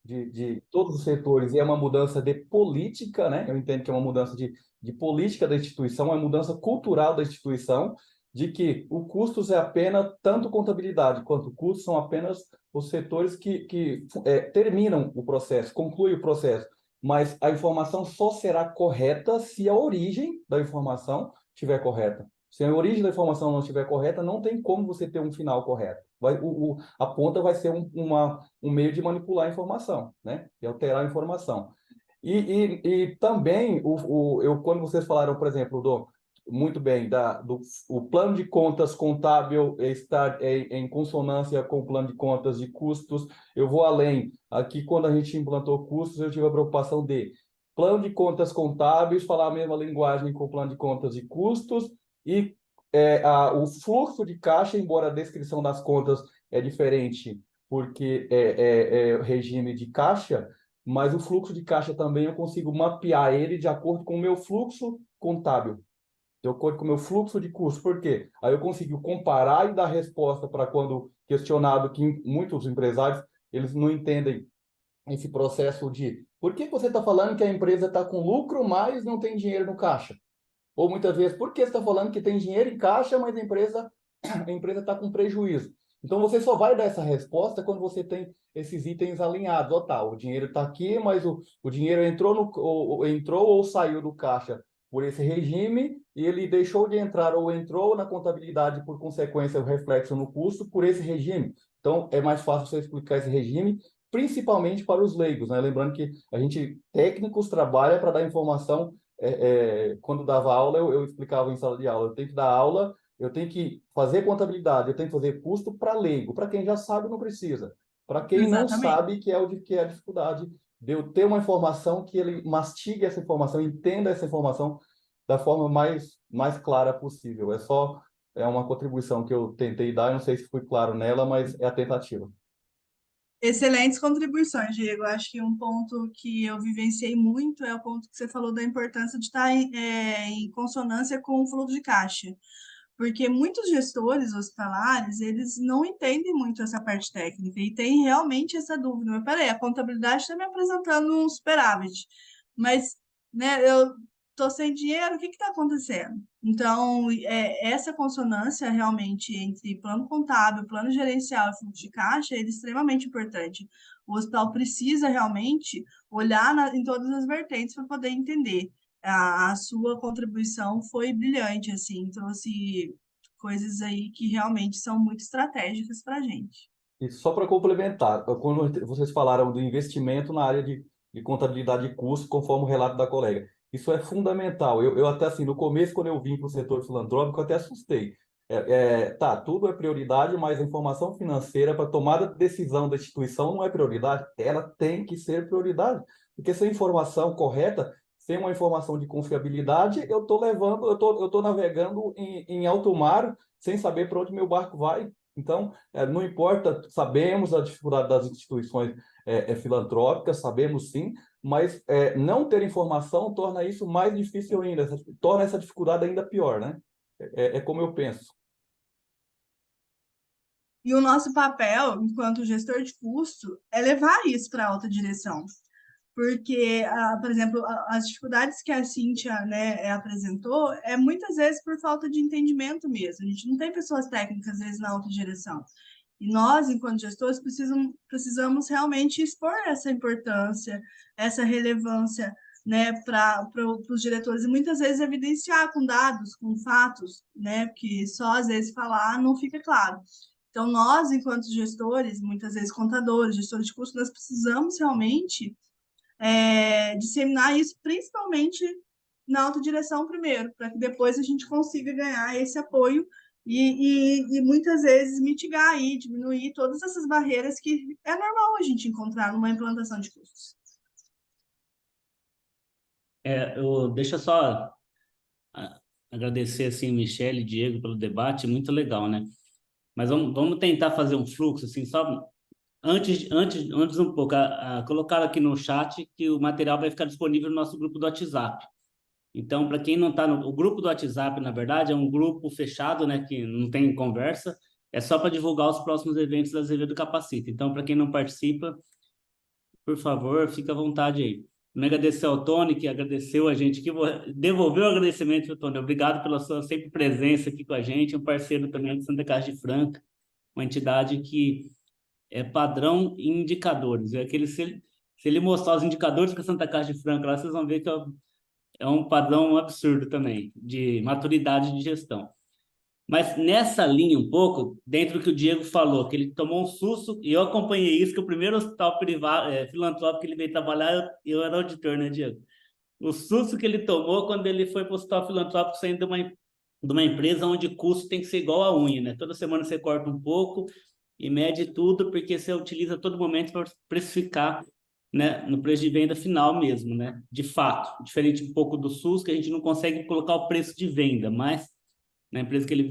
De todos os setores, e é uma mudança de política, né? Eu entendo que é uma mudança de política da instituição, é uma mudança cultural da instituição, de que o custos é apenas, tanto contabilidade quanto custos são apenas os setores que terminam o processo, concluem o processo, mas a informação só será correta se a origem da informação estiver correta. Se a origem da informação não estiver correta, não tem como você ter um final correto. A ponta vai ser um meio de manipular a informação, né? E alterar a informação. E também, quando vocês falaram, por exemplo, muito bem, o plano de contas contábil estar em consonância com o plano de contas de custos, eu vou além. Aqui, quando a gente implantou custos, eu tive a preocupação de plano de contas contábeis, falar a mesma linguagem com o plano de contas de custos, e o fluxo de caixa, embora a descrição das contas é diferente, porque é regime de caixa, mas o fluxo de caixa também eu consigo mapear ele de acordo com o meu fluxo contábil, de acordo com o meu fluxo de custo. Por quê? Aí eu consigo comparar e dar resposta para quando questionado, que muitos empresários eles não entendem esse processo de por que você está falando que a empresa está com lucro, mas não tem dinheiro no caixa? Ou muitas vezes, por que você está falando que tem dinheiro em caixa, mas a empresa está com prejuízo? Então, você só vai dar essa resposta quando você tem esses itens alinhados. Tá, o dinheiro está aqui, mas o dinheiro entrou ou saiu do caixa por esse regime e ele deixou de entrar ou entrou na contabilidade, por consequência, o reflexo no custo por esse regime. Então, é mais fácil você explicar esse regime, principalmente para os leigos, né? Lembrando que a gente, técnicos, trabalha para dar informação. Quando dava aula, eu explicava em sala de aula. Eu tenho que dar aula, eu tenho que fazer contabilidade, eu tenho que fazer custo para leigo. Para quem já sabe, não precisa. Para quem não Exatamente. sabe, que é a dificuldade de eu ter uma informação que ele mastigue essa informação, entenda essa informação da forma mais clara possível. É uma contribuição que eu tentei dar, eu não sei se fui claro nela, mas é a tentativa. Excelentes contribuições, Diego. Acho que um ponto que eu vivenciei muito é o ponto que você falou da importância de estar em consonância com o fluxo de caixa. Porque muitos gestores hospitalares, eles não entendem muito essa parte técnica e tem realmente essa dúvida. Mas peraí, a contabilidade está me apresentando um superávit, mas né, eu estou sem dinheiro, o que está acontecendo? Então, essa consonância realmente entre plano contábil, plano gerencial e fluxo de caixa é extremamente importante. O hospital precisa realmente olhar em todas as vertentes para poder entender. A sua contribuição foi brilhante, assim, trouxe coisas aí que realmente são muito estratégicas para a gente. E só para complementar, quando vocês falaram do investimento na área de contabilidade de custo, conforme o relato da colega, isso é fundamental. Eu até assim, no começo, quando eu vim para o setor filantrópico, eu até assustei. Tudo é prioridade, mas a informação financeira para tomada de decisão da instituição não é prioridade. Ela tem que ser prioridade, porque sem informação correta, sem uma informação de confiabilidade, eu estou navegando em alto mar sem saber para onde meu barco vai. Então, não importa, sabemos a dificuldade das instituições filantrópicas, sabemos sim, mas não ter informação torna isso mais difícil ainda, torna essa dificuldade ainda pior, né? É como eu penso. E o nosso papel, enquanto gestor de custo, é levar isso para a alta direção. Porque, por exemplo, as dificuldades que a Cíntia, né, apresentou é muitas vezes por falta de entendimento mesmo. A gente não tem pessoas técnicas, às vezes, na alta direção. E nós, enquanto gestores, precisamos realmente expor essa importância, essa relevância, né, para os diretores, e muitas vezes evidenciar com dados, com fatos, né, porque só às vezes falar não fica claro. Então, nós, enquanto gestores, muitas vezes contadores, gestores de custo, nós precisamos realmente disseminar isso, principalmente na autodireção primeiro, para que depois a gente consiga ganhar esse apoio e muitas vezes mitigar e diminuir todas essas barreiras que é normal a gente encontrar numa implantação de custos. Deixa só agradecer assim, Michele e Diego pelo debate, muito legal, né? Mas vamos tentar fazer um fluxo, assim, só antes um pouco, colocaram aqui no chat que o material vai ficar disponível no nosso grupo do WhatsApp. Então, para quem não está o grupo do WhatsApp, na verdade, é um grupo fechado, né, que não tem conversa, é só para divulgar os próximos eventos da Azevedo Capacita. Então, para quem não participa, por favor, fica à vontade aí. Me agradecer ao Tony, que agradeceu a gente, que devolveu o agradecimento, Tony. Obrigado pela sua sempre presença aqui com a gente, um parceiro também de Santa Casa de Franca, uma entidade que é padrão em indicadores. Se ele mostrar os indicadores que a Santa Casa de Franca lá, vocês vão ver que é um padrão absurdo também, de maturidade de gestão. Mas nessa linha um pouco, dentro do que o Diego falou, que ele tomou um susto, e eu acompanhei isso, que o primeiro hospital privado, filantrópico que ele veio trabalhar, eu era auditor, né, Diego? O susto que ele tomou quando ele foi para o hospital filantrópico saindo de uma empresa onde o custo tem que ser igual à unha, né? Toda semana você corta um pouco e mede tudo, porque você utiliza todo momento para precificar, né, no preço de venda final mesmo, né? De fato, diferente um pouco do SUS, que a gente não consegue colocar o preço de venda, mas na empresa que ele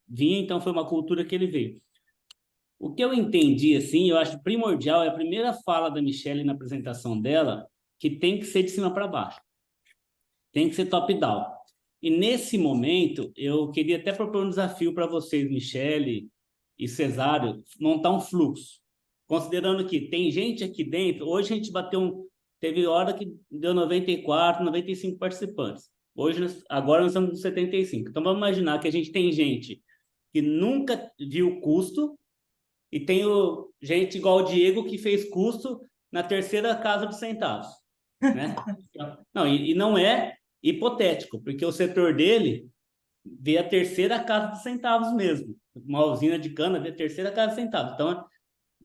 vinha, então foi uma cultura que ele veio. O que eu entendi, assim, eu acho primordial, é a primeira fala da Michele na apresentação dela, que tem que ser de cima para baixo. Tem que ser top-down. E nesse momento, eu queria até propor um desafio para vocês, Michele e Cesário, montar um fluxo. Considerando que tem gente aqui dentro, hoje a gente teve hora que deu 94, 95 participantes. Agora nós estamos com 75. Então, vamos imaginar que a gente tem gente que nunca viu custo e tem gente igual o Diego que fez custo na terceira casa de centavos, né? Não, e não é hipotético, porque o setor dele vê a terceira casa dos centavos mesmo. Uma usina de cana vê a terceira casa dos centavos. Então,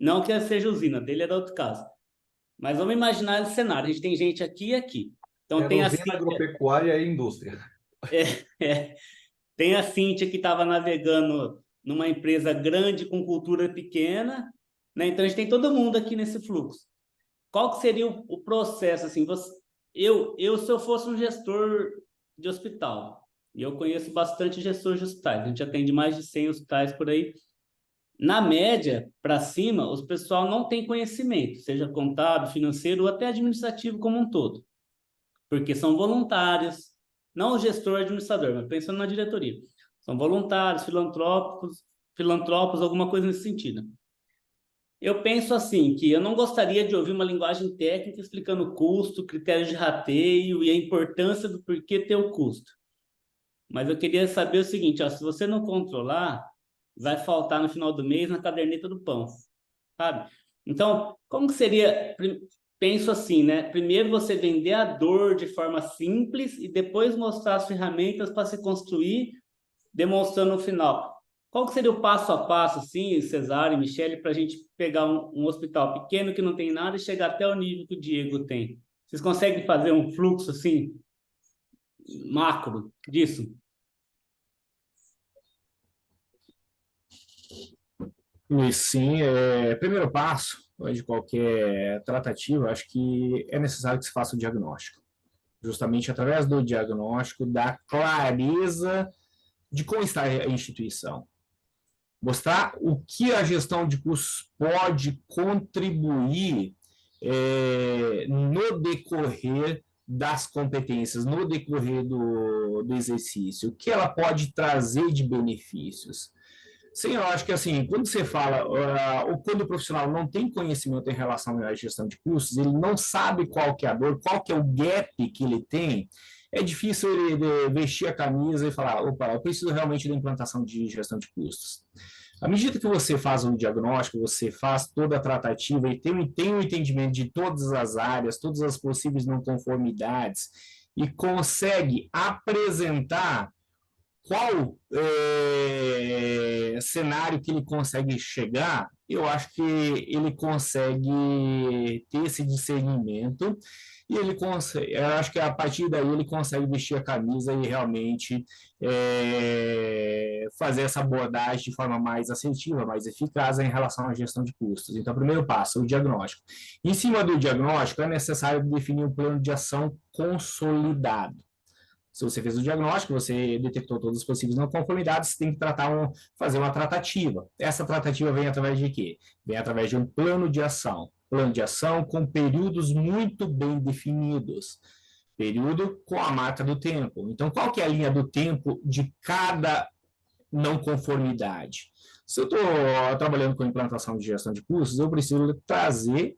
não que seja usina, dele era outro caso. Mas vamos imaginar esse cenário. A gente tem gente aqui e aqui. Então, tem a usina, agropecuária e indústria. Tem a Cíntia que estava navegando numa empresa grande com cultura pequena, né? Então, a gente tem todo mundo aqui nesse fluxo. Qual que seria o processo? Assim, se eu fosse um gestor de hospital, e eu conheço bastante gestores de hospitais, a gente atende mais de 100 hospitais por aí. Na média, para cima, os pessoal não tem conhecimento, seja contábil, financeiro ou até administrativo como um todo, porque são voluntários, não o gestor administrador, mas pensando na diretoria. São voluntários, filantropos, alguma coisa nesse sentido. Eu penso assim, que eu não gostaria de ouvir uma linguagem técnica explicando custo, critérios de rateio e a importância do porquê ter o custo. Mas eu queria saber o seguinte, ó, se você não controlar, vai faltar no final do mês na caderneta do pão, sabe? Então, como que seria, penso assim, né? Primeiro você vender a dor de forma simples e depois mostrar as ferramentas para se construir, demonstrando no final. Qual que seria o passo a passo, assim, Cesário e Michele, para a gente pegar um hospital pequeno que não tem nada e chegar até o nível que o Diego tem? Vocês conseguem fazer um fluxo, assim, macro disso? Luiz, sim. Primeiro passo de qualquer tratativa, acho que é necessário que se faça o diagnóstico. Justamente através do diagnóstico, da clareza de como está a instituição. Mostrar o que a gestão de custos pode contribuir no decorrer das competências, no decorrer do exercício, o que ela pode trazer de benefícios. Sim, eu acho que assim, quando você fala, ou quando o profissional não tem conhecimento em relação à gestão de custos, ele não sabe qual que é a dor, qual que é o gap que ele tem, é difícil ele vestir a camisa e falar, opa, eu preciso realmente da implantação de gestão de custos. À medida que você faz um diagnóstico, você faz toda a tratativa e tem um entendimento de todas as áreas, todas as possíveis não conformidades, e consegue apresentar qual cenário que ele consegue chegar, eu acho que ele consegue ter esse discernimento e ele consegue, eu acho que a partir daí ele consegue vestir a camisa e realmente fazer essa abordagem de forma mais assertiva, mais eficaz em relação à gestão de custos. Então, o primeiro passo, o diagnóstico. Em cima do diagnóstico, é necessário definir um plano de ação consolidado. Se você fez o diagnóstico, você detectou todas as possíveis não conformidades, você tem que fazer uma tratativa. Essa tratativa vem através de quê? Vem através de um plano de ação. Plano de ação com períodos muito bem definidos. Período com a marca do tempo. Então, qual que é a linha do tempo de cada não conformidade? Se eu estou trabalhando com implantação de gestão de custos, eu preciso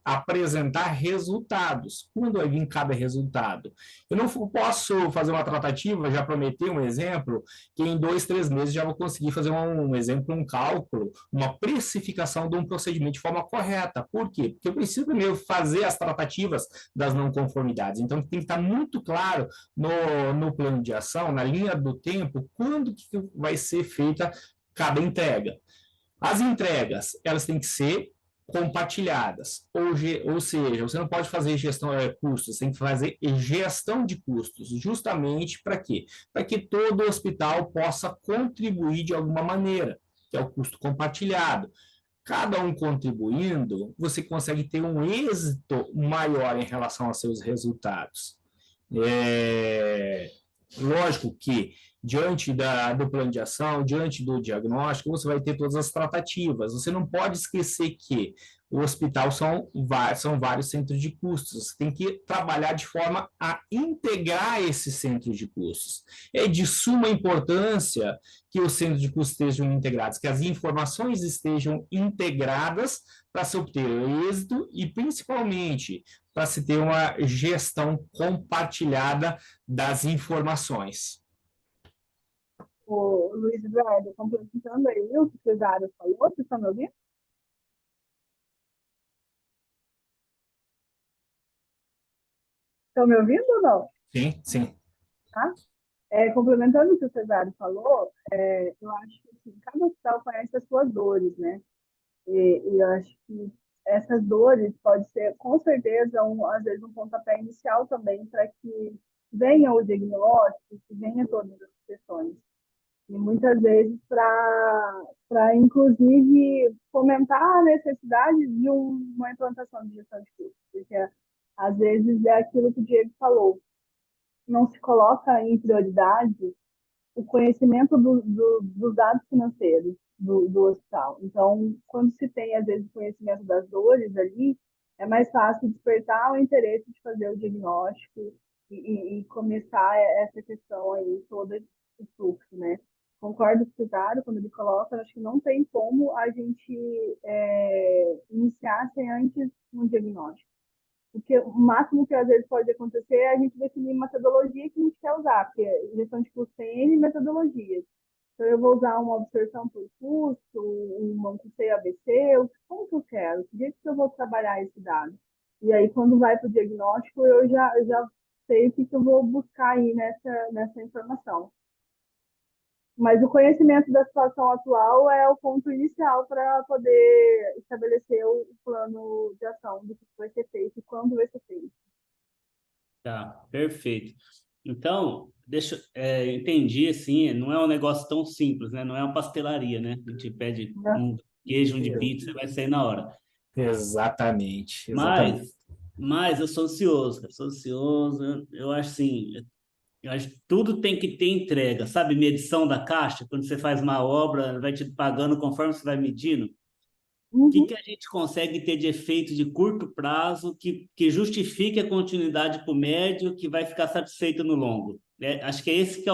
apresentar resultados. Quando vai vir cada resultado? Eu não posso fazer uma tratativa, já prometer um exemplo, que em 2, 3 meses já vou conseguir fazer um exemplo, um cálculo, uma precificação de um procedimento de forma correta. Por quê? Porque eu preciso primeiro fazer as tratativas das não conformidades. Então, tem que estar muito claro no plano de ação, na linha do tempo, quando que vai ser feita cada entrega. As entregas, elas têm que ser compartilhadas, ou seja, você não pode fazer gestão de custos, você tem que fazer gestão de custos, justamente para quê? Para que todo hospital possa contribuir de alguma maneira, que é o custo compartilhado. Cada um contribuindo, você consegue ter um êxito maior em relação aos seus resultados. Lógico que, diante do plano de ação, diante do diagnóstico, você vai ter todas as tratativas. Você não pode esquecer que o hospital são vários centros de custos. Você tem que trabalhar de forma a integrar esses centros de custos. É de suma importância que os centros de custos estejam integrados, que as informações estejam integradas para se obter êxito e, principalmente, para se ter uma gestão compartilhada das informações. O Luiz Eduardo, complementando aí o que o Cesário falou, vocês estão me ouvindo? Estão me ouvindo ou não? Sim, sim. tá? Complementando o que o Cesário falou, eu acho que assim, cada hospital conhece as suas dores, né? E eu acho que essas dores pode ser, com certeza, às vezes um pontapé inicial também para que venha o diagnóstico, que venha todas as questões. E muitas vezes inclusive, fomentar a necessidade de uma implantação de gestão de custos, porque às vezes é aquilo que o Diego falou, não se coloca em prioridade o conhecimento dos dados financeiros do hospital. Então, quando se tem, às vezes, o conhecimento das dores ali, é mais fácil despertar o interesse de fazer o diagnóstico e começar essa questão aí, todo o fluxo, né? Concordo com o Cesário, quando ele coloca, acho que não tem como a gente iniciar sem antes um diagnóstico. Porque o máximo que às vezes pode acontecer é a gente definir metodologia que a gente quer usar, porque gestão de custo tem N metodologias. Então, eu vou usar uma absorção por custo, um CABC, como que eu quero? Que jeito que eu vou trabalhar esse dado? E aí, quando vai para o diagnóstico, eu já sei o que eu vou buscar aí nessa informação. Mas o conhecimento da situação atual é o ponto inicial para poder estabelecer o plano de ação do que vai ser feito e quando vai ser feito. Tá, perfeito. Então, entendi, assim, não é um negócio tão simples, né? Não é uma pastelaria, né? A gente pede um queijo, um de pizza, vai sair na hora. Exatamente. Mas eu sou ansioso, cara, sou ansioso. Eu acho assim, eu acho que tudo tem que ter entrega, sabe? Medição da caixa, quando você faz uma obra, vai te pagando conforme você vai medindo. O que a gente consegue ter de efeito de curto prazo que justifique a continuidade para o médio, que vai ficar satisfeito no longo? Acho que é esse que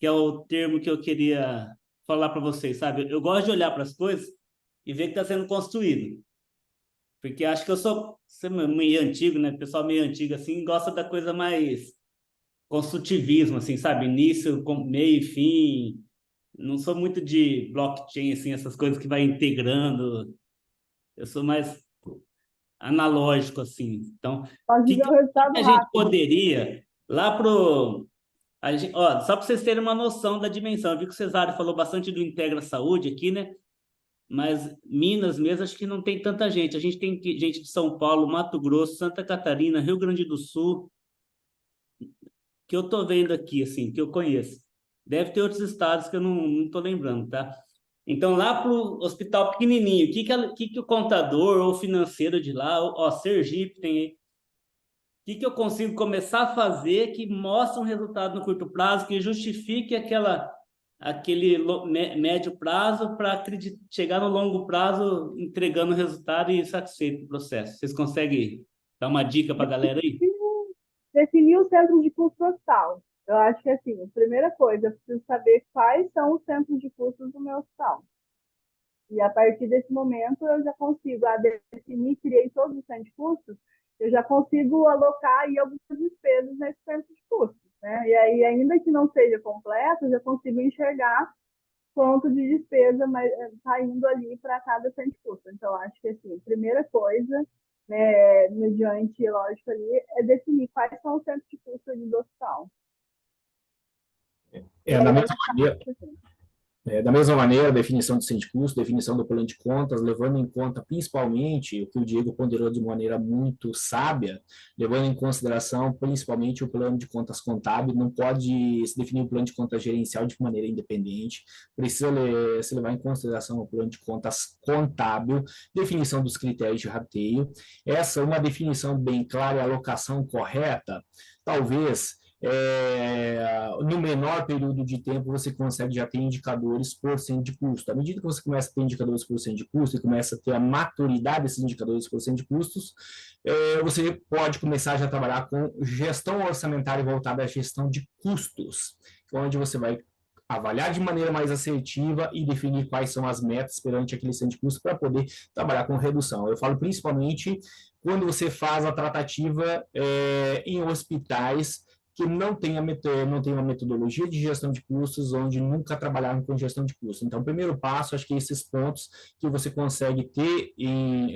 é o termo que eu queria falar para vocês, sabe? Eu gosto de olhar para as coisas e ver que está sendo construído. Porque acho que eu sou meio antigo, né? Pessoal meio antigo, assim, gosta da coisa mais construtivismo, assim, sabe? Início, meio e fim. Não sou muito de blockchain, assim, essas coisas que vai integrando. Eu sou mais analógico, assim. Então, o que a gente poderia lá pro... só para vocês terem uma noção da dimensão. Eu vi que o Cesário falou bastante do Integra Saúde aqui, né? Mas Minas mesmo, acho que não tem tanta gente. A gente tem gente de São Paulo, Mato Grosso, Santa Catarina, Rio Grande do Sul, que eu tô vendo aqui, assim, que eu conheço. Deve ter outros estados que eu não tô lembrando, tá? Então, lá para o hospital pequenininho, o que o contador ou financeiro de lá, Sergipe tem aí, o que eu consigo começar a fazer que mostre um resultado no curto prazo, que justifique aquele médio prazo para chegar no longo prazo entregando o resultado e satisfeito com o processo. Vocês conseguem dar uma dica para a galera aí? Definir o centro de custo hospital. Eu acho que, assim, a primeira coisa, eu preciso saber quais são os centros de custos do meu hospital. E a partir desse momento, eu já consigo definir, criei todos os centros de custos, eu já consigo alocar aí algumas despesas nesse centro de custos, né? E aí, ainda que não seja completo, eu já consigo enxergar quanto de despesa está indo ali para cada centro de custo. Então, acho que, assim, a primeira coisa, né, mediante lógico ali, é definir quais são os centros de custo do hospital. Da mesma maneira, definição de centro de custo, definição do plano de contas, levando em conta principalmente o que o Diego ponderou de maneira muito sábia, levando em consideração principalmente o plano de contas contábil. Não pode se definir o plano de contas gerencial de maneira independente, precisa se levar em consideração o plano de contas contábil, definição dos critérios de rateio. Essa é uma definição bem clara e a alocação correta, talvez... no menor período de tempo você consegue já ter indicadores por cento de custo. À medida que você começa a ter indicadores por cento de custo e começa a ter a maturidade desses indicadores por cento de custos, você pode começar já a trabalhar com gestão orçamentária voltada à gestão de custos, onde você vai avaliar de maneira mais assertiva e definir quais são as metas perante aquele centro de custo para poder trabalhar com redução. Eu falo principalmente quando você faz a tratativa em hospitais que não tem uma metodologia de gestão de custos, onde nunca trabalharam com gestão de custos. Então, o primeiro passo, acho que esses pontos que você consegue ter,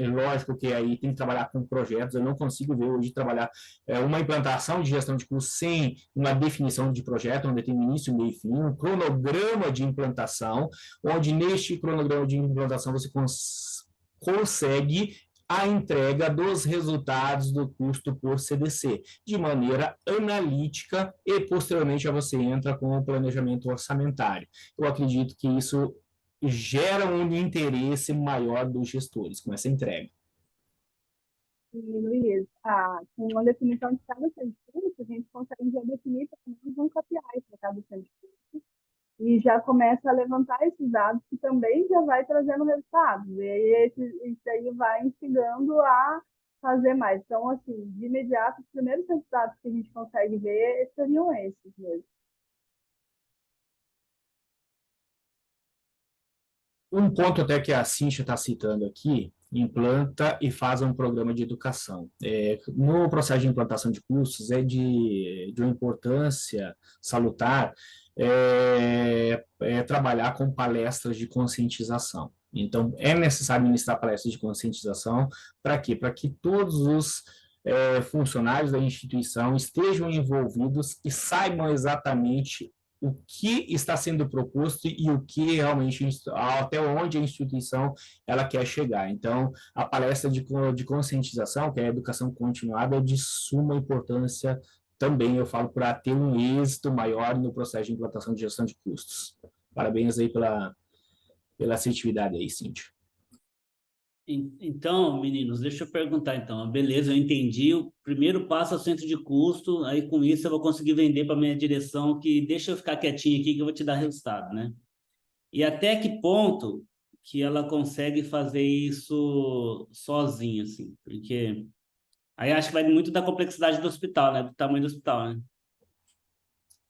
lógico que aí tem que trabalhar com projetos, eu não consigo ver hoje trabalhar uma implantação de gestão de custos sem uma definição de projeto, onde tem início, meio e fim, um cronograma de implantação, onde neste cronograma de implantação você consegue a entrega dos resultados do custo por CDC, de maneira analítica, e posteriormente você entra com o planejamento orçamentário. Eu acredito que isso gera um interesse maior dos gestores com essa entrega. E, Luiz, com uma definição de cada centro de custo, a gente consegue já definir pelo menos um KPI para cada centro de custo e já começa a levantar esses dados que também já vai trazendo resultados. E aí isso aí vai instigando a fazer mais. Então, assim, de imediato, os primeiros resultados que a gente consegue ver seriam esses mesmo. Um ponto até que a Cíntia está citando aqui, implanta e faz um programa de educação. No processo de implantação de cursos, é de uma importância salutar trabalhar com palestras de conscientização. Então, é necessário ministrar palestras de conscientização para quê? Para que todos os funcionários da instituição estejam envolvidos e saibam exatamente o que está sendo proposto e o que realmente, até onde a instituição ela quer chegar. Então, a palestra de conscientização, que é a educação continuada, é de suma importância também, eu falo, para ter um êxito maior no processo de implantação de gestão de custos. Parabéns aí pela assertividade aí, Cíntia. Então, meninos, deixa eu perguntar então. Beleza, eu entendi. O primeiro passo é o centro de custo, aí com isso eu vou conseguir vender para a minha direção que deixa eu ficar quietinho aqui que eu vou te dar resultado, né? E até que ponto que ela consegue fazer isso sozinha, assim? Porque aí acho que vai muito da complexidade do hospital, né? Do tamanho do hospital, né?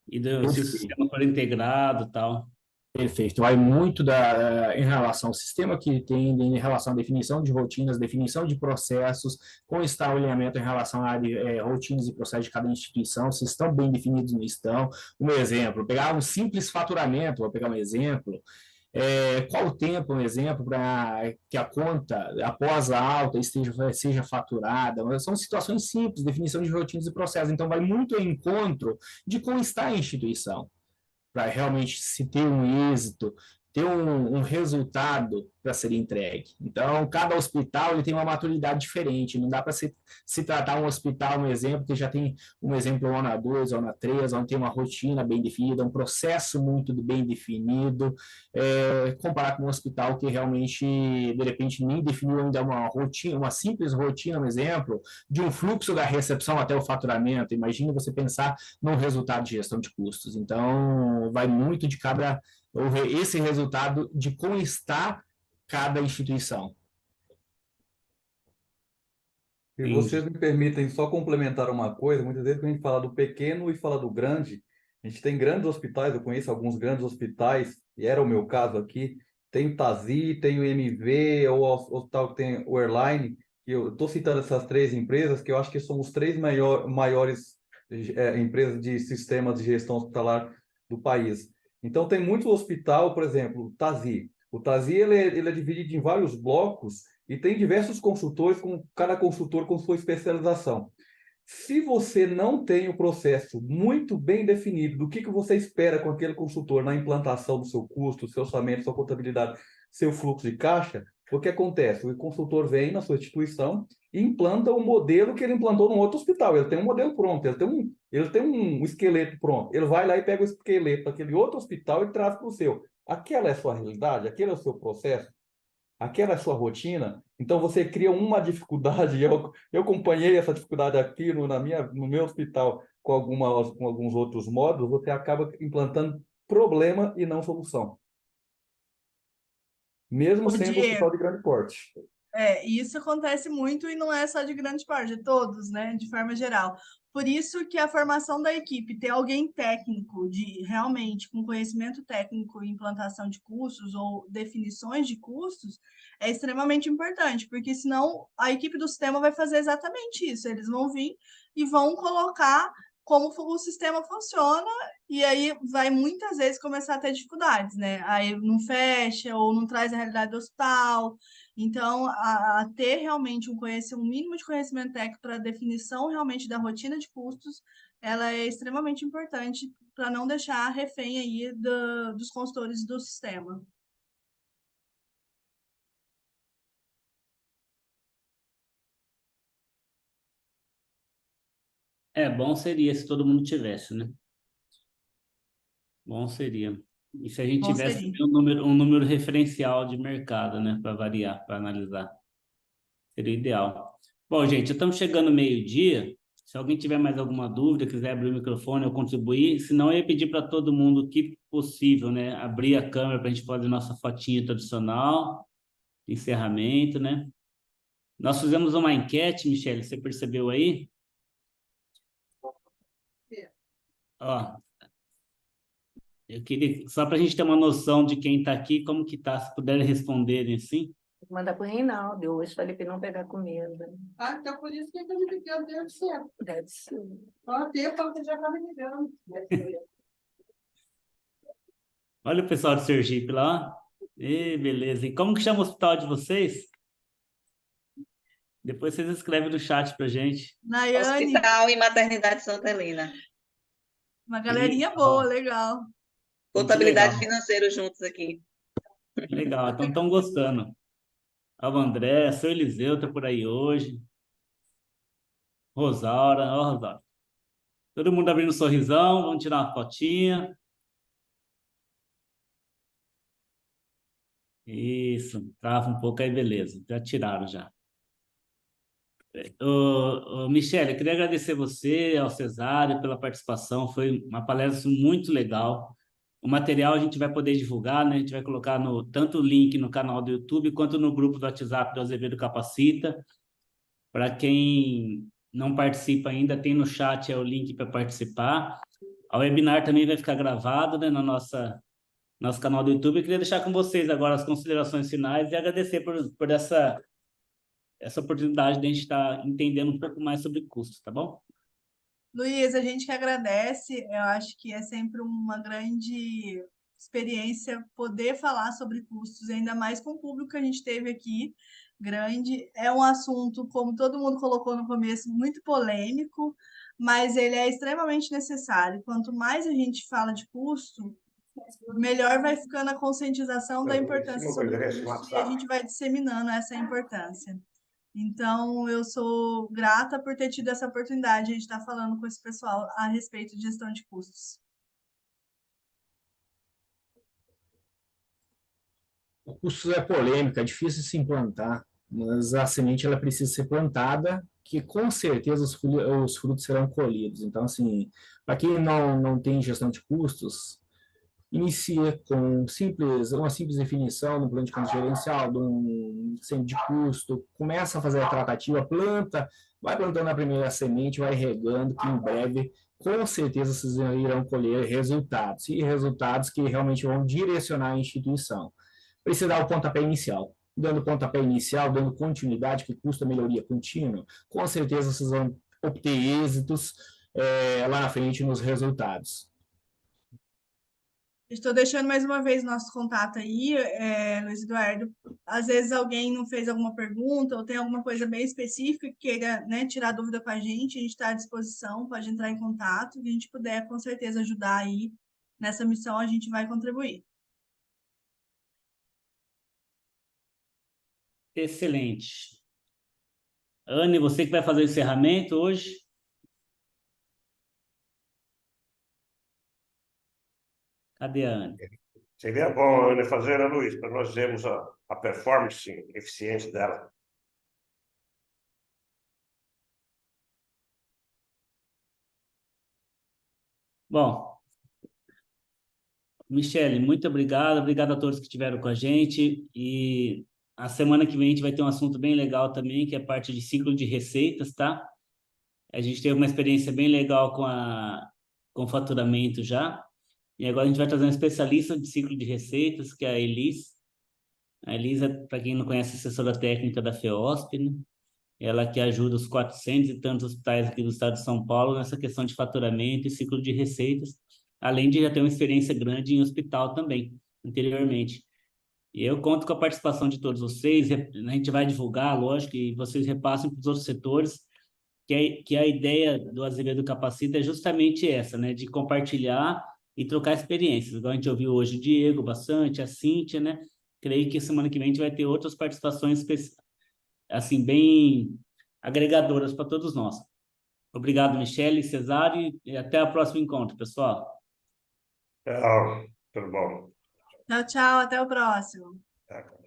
E se o sistema for integrado e tal. Perfeito. Vai muito em relação ao sistema que tem, em relação à definição de rotinas, definição de processos, com estar o alinhamento em relação a rotinas e processos de cada instituição, se estão bem definidos ou não estão. Um exemplo, pegar um simples faturamento, vou pegar um exemplo, qual o tempo, um exemplo, para que a conta, após a alta, seja faturada. São situações simples, definição de rotinas e processos. Então, vai muito ao encontro de como está a instituição, para realmente se ter um êxito, ter um resultado para ser entregue. Então, cada hospital ele tem uma maturidade diferente, não dá para se tratar um hospital, um exemplo, que já tem um exemplo ONA 2, ONA 3, onde tem uma rotina bem definida, um processo muito bem definido, comparar com um hospital que realmente, de repente, nem definiu ainda uma rotina, uma simples rotina, um exemplo, de um fluxo da recepção até o faturamento. Imagina você pensar num resultado de gestão de custos. Então, vai muito de esse resultado de como está cada instituição. Se vocês me permitem só complementar uma coisa, muitas vezes quando a gente fala do pequeno e fala do grande, a gente tem grandes hospitais, eu conheço alguns grandes hospitais, e era o meu caso aqui, tem o Tazi, tem o MV, ou o hospital que tem o Airline, que eu estou citando essas três empresas, que eu acho que são os três maiores empresas de sistemas de gestão hospitalar do país. Então, tem muito hospital, por exemplo, o Tazi. O Tazi ele é dividido em vários blocos e tem diversos consultores, com cada consultor com sua especialização. Se você não tem o processo muito bem definido do que você espera com aquele consultor na implantação do seu custo, seu orçamento, sua contabilidade, seu fluxo de caixa, o que acontece? O consultor vem na sua instituição e implanta o modelo que ele implantou num outro hospital. Ele tem um modelo pronto, ele tem um esqueleto pronto. Ele vai lá e pega o esqueleto daquele outro hospital e traz para o seu. Aquela é a sua realidade? Aquele é o seu processo? Aquela é a sua rotina? Então você cria uma dificuldade. Eu acompanhei essa dificuldade aqui no meu hospital com alguns outros módulos. Você acaba implantando problema e não solução, mesmo sendo um hospital de grande porte. Isso acontece muito e não é só de grande porte, de todos, né, de forma geral. Por isso que a formação da equipe, ter alguém técnico, realmente com conhecimento técnico em implantação de custos ou definições de custos, é extremamente importante, porque senão a equipe do sistema vai fazer exatamente isso. Eles vão vir e vão colocar como o sistema funciona, e aí vai muitas vezes começar a ter dificuldades, né? Aí não fecha ou não traz a realidade do hospital. Então, a ter realmente um mínimo de conhecimento técnico para a definição realmente da rotina de custos, ela é extremamente importante para não deixar refém aí dos consultores do sistema. Bom seria se todo mundo tivesse, né? Bom seria. E se a gente Bom tivesse seria. um número referencial de mercado, né, para variar, para analisar. Seria ideal. Bom, gente, estamos chegando ao meio-dia. Se alguém tiver mais alguma dúvida, quiser abrir o microfone ou contribuir, senão eu ia pedir para todo mundo que possível, né, abrir a câmera para a gente fazer nossa fotinha tradicional, encerramento, né? Nós fizemos uma enquete, Michele, você percebeu aí? Ó, eu queria, só para a gente ter uma noção de quem está aqui, como que está, se puderem responderem assim. Manda pro Reinaldo. Eu hoje falei para ele não pegar comida. Ah, então por isso que ele me ligando, deve ser. Deve ser. Ó, tempo que já está me ligando. Olha o pessoal de Sergipe lá. Beleza. E como que chama o hospital de vocês? Depois vocês escrevem no chat pra gente. Nayane, Hospital e Maternidade Santa Helena. uma galerinha boa, legal. Contabilidade legal. financeira juntos aqui. Legal, então estão gostando. Ó, o André, seu Eliseu tá por aí hoje. Rosaura, ó, Rosaura. Todo mundo abrindo um sorrisão, vamos tirar uma fotinha. Isso, trava um pouco aí, beleza. Já tiraram já. Michele, eu queria agradecer você, ao Cesário, pela participação. Foi uma palestra muito legal. O material a gente vai poder divulgar, né? A gente vai colocar tanto o link no canal do YouTube quanto no grupo do WhatsApp do Azevedo Capacita. Para quem não participa ainda, tem no chat o link para participar. O webinar também vai ficar gravado, né, no nosso canal do YouTube. Eu queria deixar com vocês agora as considerações finais e agradecer por essa oportunidade de a gente estar entendendo um pouco mais sobre custos, tá bom? Luiz, a gente que agradece, eu acho que é sempre uma grande experiência poder falar sobre custos, ainda mais com o público que a gente teve aqui, grande. É um assunto, como todo mundo colocou no começo, muito polêmico, mas ele é extremamente necessário. Quanto mais a gente fala de custo, melhor vai ficando a conscientização da importância sobre o custo e a gente vai disseminando essa importância. Então, eu sou grata por ter tido essa oportunidade de a gente estar falando com esse pessoal a respeito de gestão de custos. O custo é polêmico, é difícil de se implantar, mas a semente ela precisa ser plantada, que com certeza os frutos serão colhidos. Então, assim, para quem não tem gestão de custos, inicia com uma simples definição no plano de contas gerencial, de um centro de custo, começa a fazer a tratativa, planta, vai plantando a primeira semente, vai regando, que em breve, com certeza, vocês irão colher resultados, e resultados que realmente vão direcionar a instituição. Precisa dar o pontapé inicial. Dando pontapé inicial, dando continuidade, que custa melhoria contínua, com certeza vocês vão obter êxitos lá na frente nos resultados. Estou deixando mais uma vez nosso contato aí, Luiz Eduardo. Às vezes alguém não fez alguma pergunta ou tem alguma coisa bem específica que queira, né, tirar dúvida com a gente está à disposição, pode entrar em contato. Se a gente puder, com certeza, ajudar aí nessa missão, a gente vai contribuir. Excelente. Anne, você que vai fazer o encerramento hoje? Cadê a Anne? Seria bom, Ana, fazer, né, Luiz, para nós vermos a performance eficiente dela. Bom, Michele, muito obrigado. Obrigado a todos que estiveram com a gente. E a semana que vem a gente vai ter um assunto bem legal também, que é a parte de ciclo de receitas, tá? A gente teve uma experiência bem legal com faturamento já. E agora a gente vai trazer um especialista de ciclo de receitas, que é a Elis. A Elis, para quem não conhece, assessora técnica da FEOSP, né? ela que ajuda os 400 e tantos hospitais aqui do estado de São Paulo nessa questão de faturamento e ciclo de receitas, além de já ter uma experiência grande em hospital também, anteriormente. E eu conto com a participação de todos vocês, a gente vai divulgar, lógico, e vocês repassem para os outros setores, que a ideia do Azevedo Capacita é justamente essa, né, de compartilhar e trocar experiências. Igual a gente ouviu hoje o Diego bastante, a Cíntia, né? Creio que semana que vem a gente vai ter outras participações assim, bem agregadoras para todos nós. Obrigado, Michele, Cesário, e até o próximo encontro, pessoal. Tchau, tudo bom. Tchau, tchau, até o próximo. Tchau.